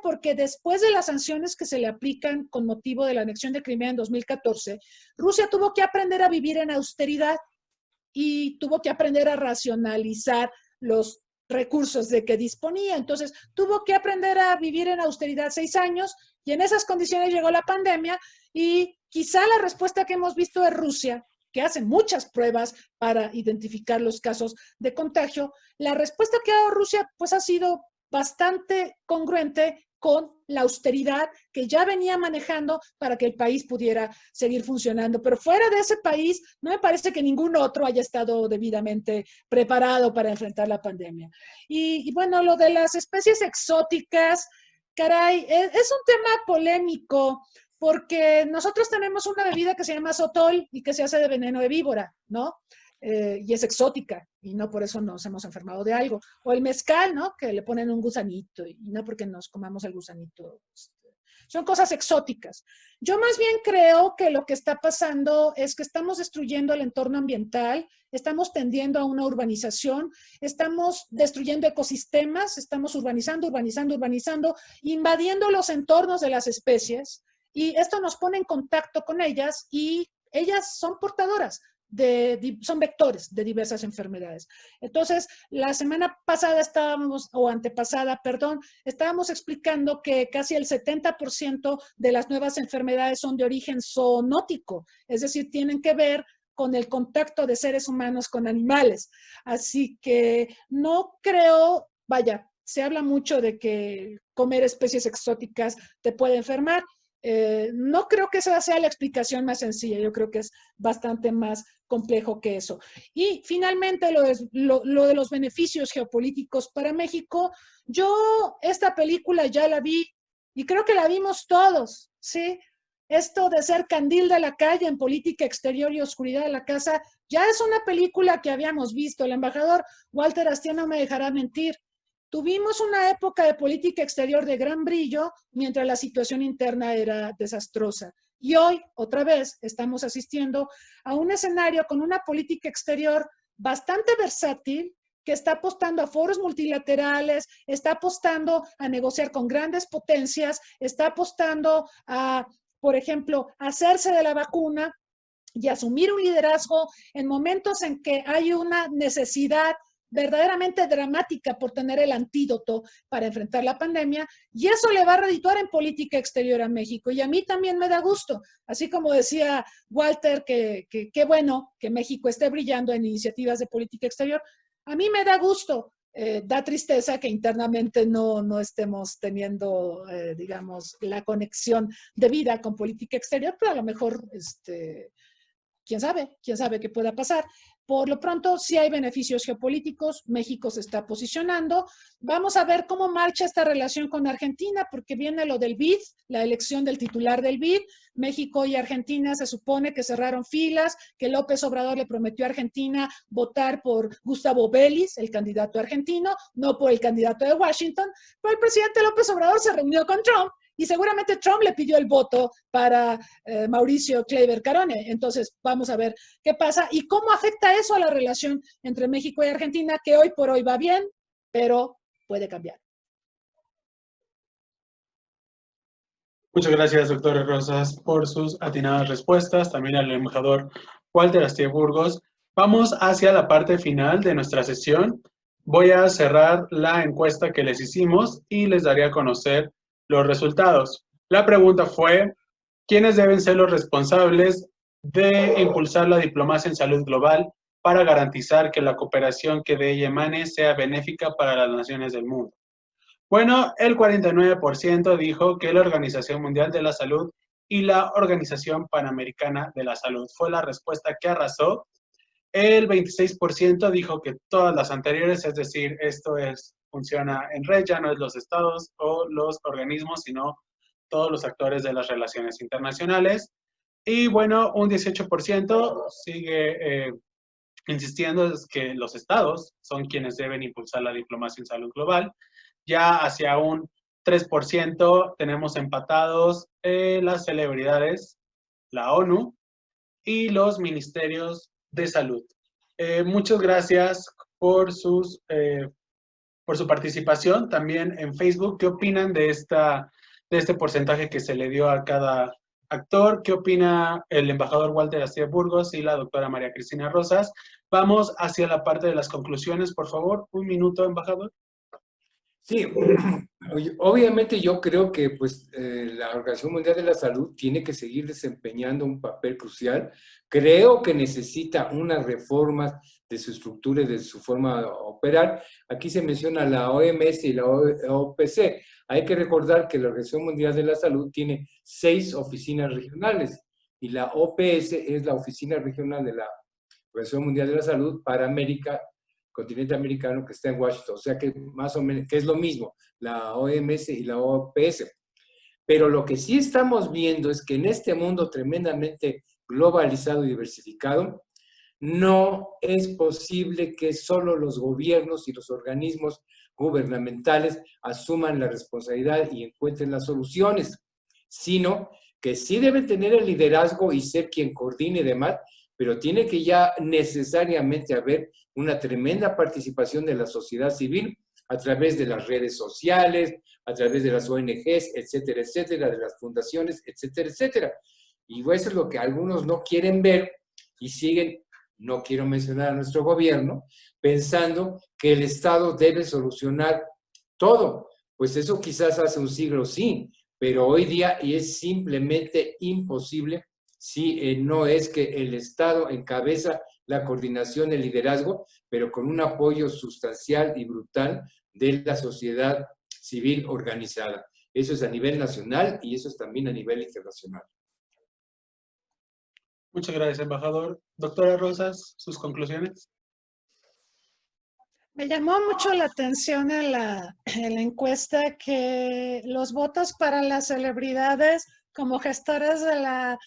porque después de las sanciones que se le aplican con motivo de la anexión de Crimea en 2014, Rusia tuvo que aprender a vivir en austeridad y tuvo que aprender a racionalizar los recursos de que disponía. Entonces, tuvo que aprender a vivir en austeridad 6 años y en esas condiciones llegó la pandemia y quizá la respuesta que hemos visto de Rusia, que hace muchas pruebas para identificar los casos de contagio, la respuesta que ha dado Rusia pues ha sido bastante congruente con la austeridad que ya venía manejando para que el país pudiera seguir funcionando. Pero fuera de ese país, no me parece que ningún otro haya estado debidamente preparado para enfrentar la pandemia. Y bueno, lo de las especies exóticas, caray, es un tema polémico porque nosotros tenemos una bebida que se llama Sotol y que se hace de veneno de víbora, ¿no? Y es exótica, y no por eso nos hemos enfermado de algo. O el mezcal, ¿no? Que le ponen un gusanito, y no porque nos comamos el gusanito son cosas exóticas. Yo más bien creo que lo que está pasando es que estamos destruyendo el entorno ambiental, estamos tendiendo a una urbanización, estamos destruyendo ecosistemas, estamos urbanizando, invadiendo los entornos de las especies, y esto nos pone en contacto con ellas y ellas son portadoras, son vectores de diversas enfermedades. Entonces, la semana pasada o antepasada, perdón, estábamos explicando que casi el 70% de las nuevas enfermedades son de origen zoonótico, es decir, tienen que ver con el contacto de seres humanos con animales. Así que no creo, vaya, se habla mucho de que comer especies exóticas te puede enfermar. No creo que esa sea la explicación más sencilla, yo creo que es bastante más complejo que eso. Y finalmente lo de los beneficios geopolíticos para México, yo esta película ya la vi y creo que la vimos todos, ¿sí? Esto de ser candil de la calle en política exterior y oscuridad de la casa, ya es una película que habíamos visto. El embajador Walter Astier no me dejará mentir. Tuvimos una época de política exterior de gran brillo mientras la situación interna era desastrosa. Y hoy, otra vez, estamos asistiendo a un escenario con una política exterior bastante versátil, que está apostando a foros multilaterales, está apostando a negociar con grandes potencias, está apostando a, por ejemplo, hacerse de la vacuna y asumir un liderazgo en momentos en que hay una necesidad verdaderamente dramática por tener el antídoto para enfrentar la pandemia, y eso le va a redituar en política exterior a México. Y a mí también me da gusto, así como decía Walter, que bueno que México esté brillando en iniciativas de política exterior. A mí me da gusto, da tristeza que internamente no estemos teniendo, digamos, la conexión debida con política exterior, pero a lo mejor, quién sabe qué pueda pasar. Por lo pronto, sí hay beneficios geopolíticos, México se está posicionando. Vamos a ver cómo marcha esta relación con Argentina, porque viene lo del BID, la elección del titular del BID. México y Argentina se supone que cerraron filas, que López Obrador le prometió a Argentina votar por Gustavo Vélez, el candidato argentino, no por el candidato de Washington, pero el presidente López Obrador se reunió con Trump y seguramente Trump le pidió el voto para Mauricio Kleiber Carone. Entonces, vamos a ver qué pasa y cómo afecta eso a la relación entre México y Argentina, que hoy por hoy va bien, pero puede cambiar. Muchas gracias, doctor Rosas, por sus atinadas respuestas. También al embajador Walter Astier Burgos. Vamos hacia la parte final de nuestra sesión. Voy a cerrar la encuesta que les hicimos y les daré a conocer los resultados. La pregunta fue, ¿quiénes deben ser los responsables de impulsar la diplomacia en salud global para garantizar que la cooperación que de ella emane sea benéfica para las naciones del mundo? Bueno, el 49% dijo que la Organización Mundial de la Salud y la Organización Panamericana de la Salud. Fue la respuesta que arrasó. El 26% dijo que todas las anteriores, es decir, funciona en red, ya no es los estados o los organismos, sino todos los actores de las relaciones internacionales. Y bueno, un 18% sigue insistiendo en que los estados son quienes deben impulsar la diplomacia en salud global. Ya hacia un 3% tenemos empatados las celebridades, la ONU y los ministerios de salud. Muchas gracias por su participación también en Facebook. ¿Qué opinan de este porcentaje que se le dio a cada actor? ¿Qué opina el embajador Walter Astier Burgos y la doctora María Cristina Rosas? Vamos hacia la parte de las conclusiones, por favor. Un minuto, embajador. Sí, obviamente yo creo que pues, la Organización Mundial de la Salud tiene que seguir desempeñando un papel crucial. Creo que necesita unas reformas de su estructura y de su forma de operar. Aquí se menciona la OMS y la OPC. Hay que recordar que la Organización Mundial de la Salud tiene 6 oficinas regionales y la OPS es la oficina regional de la Organización Mundial de la Salud para América, continente americano, que está en Washington, o sea que más o menos, que es lo mismo, la OMS y la OPS. Pero lo que sí estamos viendo es que en este mundo tremendamente globalizado y diversificado, no es posible que solo los gobiernos y los organismos gubernamentales asuman la responsabilidad y encuentren las soluciones. sino que sí debe tener el liderazgo y ser quien coordine y demás, pero tiene que ya necesariamente haber una tremenda participación de la sociedad civil a través de las redes sociales, a través de las ONGs, etcétera, etcétera, de las fundaciones, etcétera, etcétera. Y eso es lo que algunos no quieren ver y siguen, no quiero mencionar a nuestro gobierno, pensando que el Estado debe solucionar todo. Pues eso quizás hace un siglo sí, pero hoy día es simplemente imposible si no es que el Estado encabeza la coordinación, el liderazgo, pero con un apoyo sustancial y brutal de la sociedad civil organizada. Eso es a nivel nacional y eso es también a nivel internacional. Muchas gracias, embajador. Doctora Rosas, sus conclusiones. Me llamó mucho la atención en la encuesta que los votos para las celebridades como gestores de la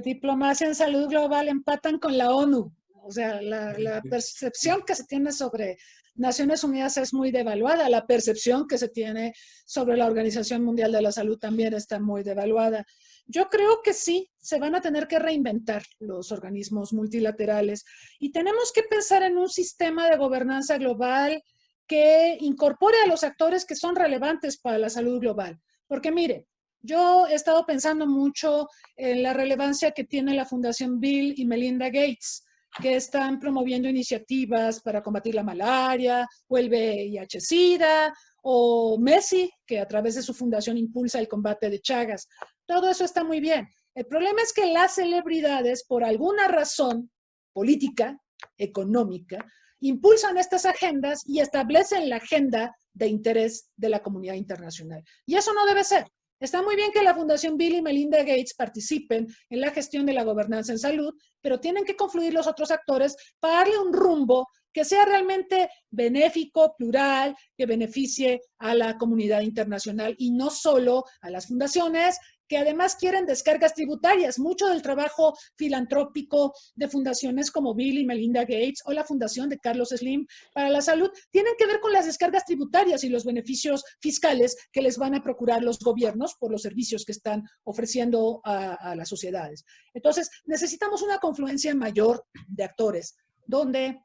diplomacia en salud global empatan con la ONU. O sea, la percepción que se tiene sobre Naciones Unidas es muy devaluada. La percepción que se tiene sobre la Organización Mundial de la Salud también está muy devaluada. Yo creo que sí, se van a tener que reinventar los organismos multilaterales y tenemos que pensar en un sistema de gobernanza global que incorpore a los actores que son relevantes para la salud global. Porque mire, yo he estado pensando mucho en la relevancia que tiene la Fundación Bill y Melinda Gates, que están promoviendo iniciativas para combatir la malaria o el VIH-Sida, o Messi, que a través de su fundación impulsa el combate de Chagas. Todo eso está muy bien. El problema es que las celebridades, por alguna razón política, económica, impulsan estas agendas y establecen la agenda de interés de la comunidad internacional. Y eso no debe ser. Está muy bien que la Fundación Bill y Melinda Gates participen en la gestión de la gobernanza en salud, pero tienen que confluir los otros actores para darle un rumbo que sea realmente benéfico, plural, que beneficie a la comunidad internacional y no solo a las fundaciones que además quieren descargas tributarias. Mucho del trabajo filantrópico de fundaciones como Bill y Melinda Gates o la Fundación de Carlos Slim para la Salud tienen que ver con las descargas tributarias y los beneficios fiscales que les van a procurar los gobiernos por los servicios que están ofreciendo a las sociedades. Entonces, necesitamos una confluencia mayor de actores, donde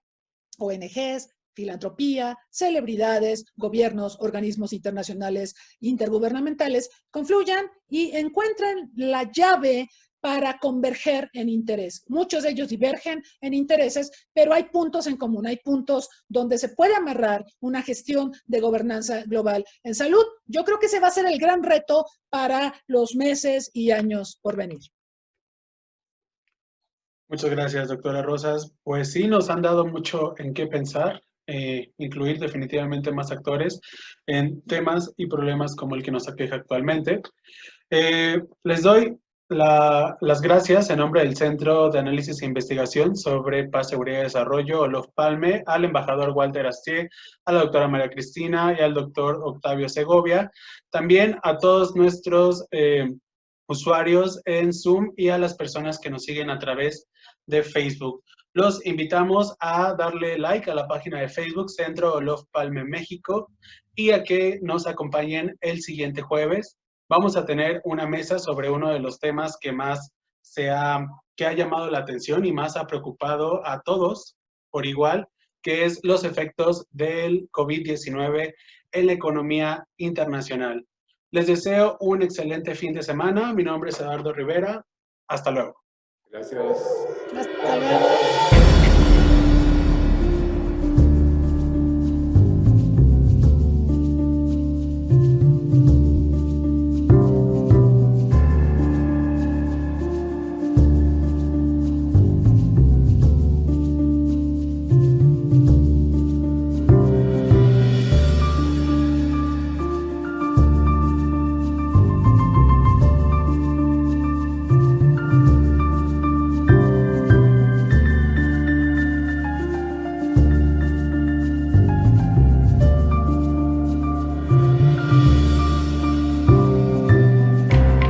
ONGs, filantropía, celebridades, gobiernos, organismos internacionales, intergubernamentales, confluyan y encuentren la llave para converger en interés. Muchos de ellos divergen en intereses, pero hay puntos en común, hay puntos donde se puede amarrar una gestión de gobernanza global en salud. Yo creo que ese va a ser el gran reto para los meses y años por venir. Muchas gracias, doctora Rosas. Pues sí, nos han dado mucho en qué pensar, incluir definitivamente más actores en temas y problemas como el que nos aqueja actualmente. Les doy las gracias en nombre del Centro de Análisis e Investigación sobre Paz, Seguridad y Desarrollo, Olof Palme, al embajador Walter Astier, a la doctora María Cristina y al doctor Octavio Segovia. También a todos nuestros usuarios en Zoom y a las personas que nos siguen a través de Facebook. Los invitamos a darle like a la página de Facebook Centro Olof Palme México y a que nos acompañen el siguiente jueves. Vamos a tener una mesa sobre uno de los temas que más que ha llamado la atención y más ha preocupado a todos por igual, que es los efectos del COVID-19 en la economía internacional. Les deseo un excelente fin de semana. Mi nombre es Eduardo Rivera. Hasta luego. Gracias. Hasta luego.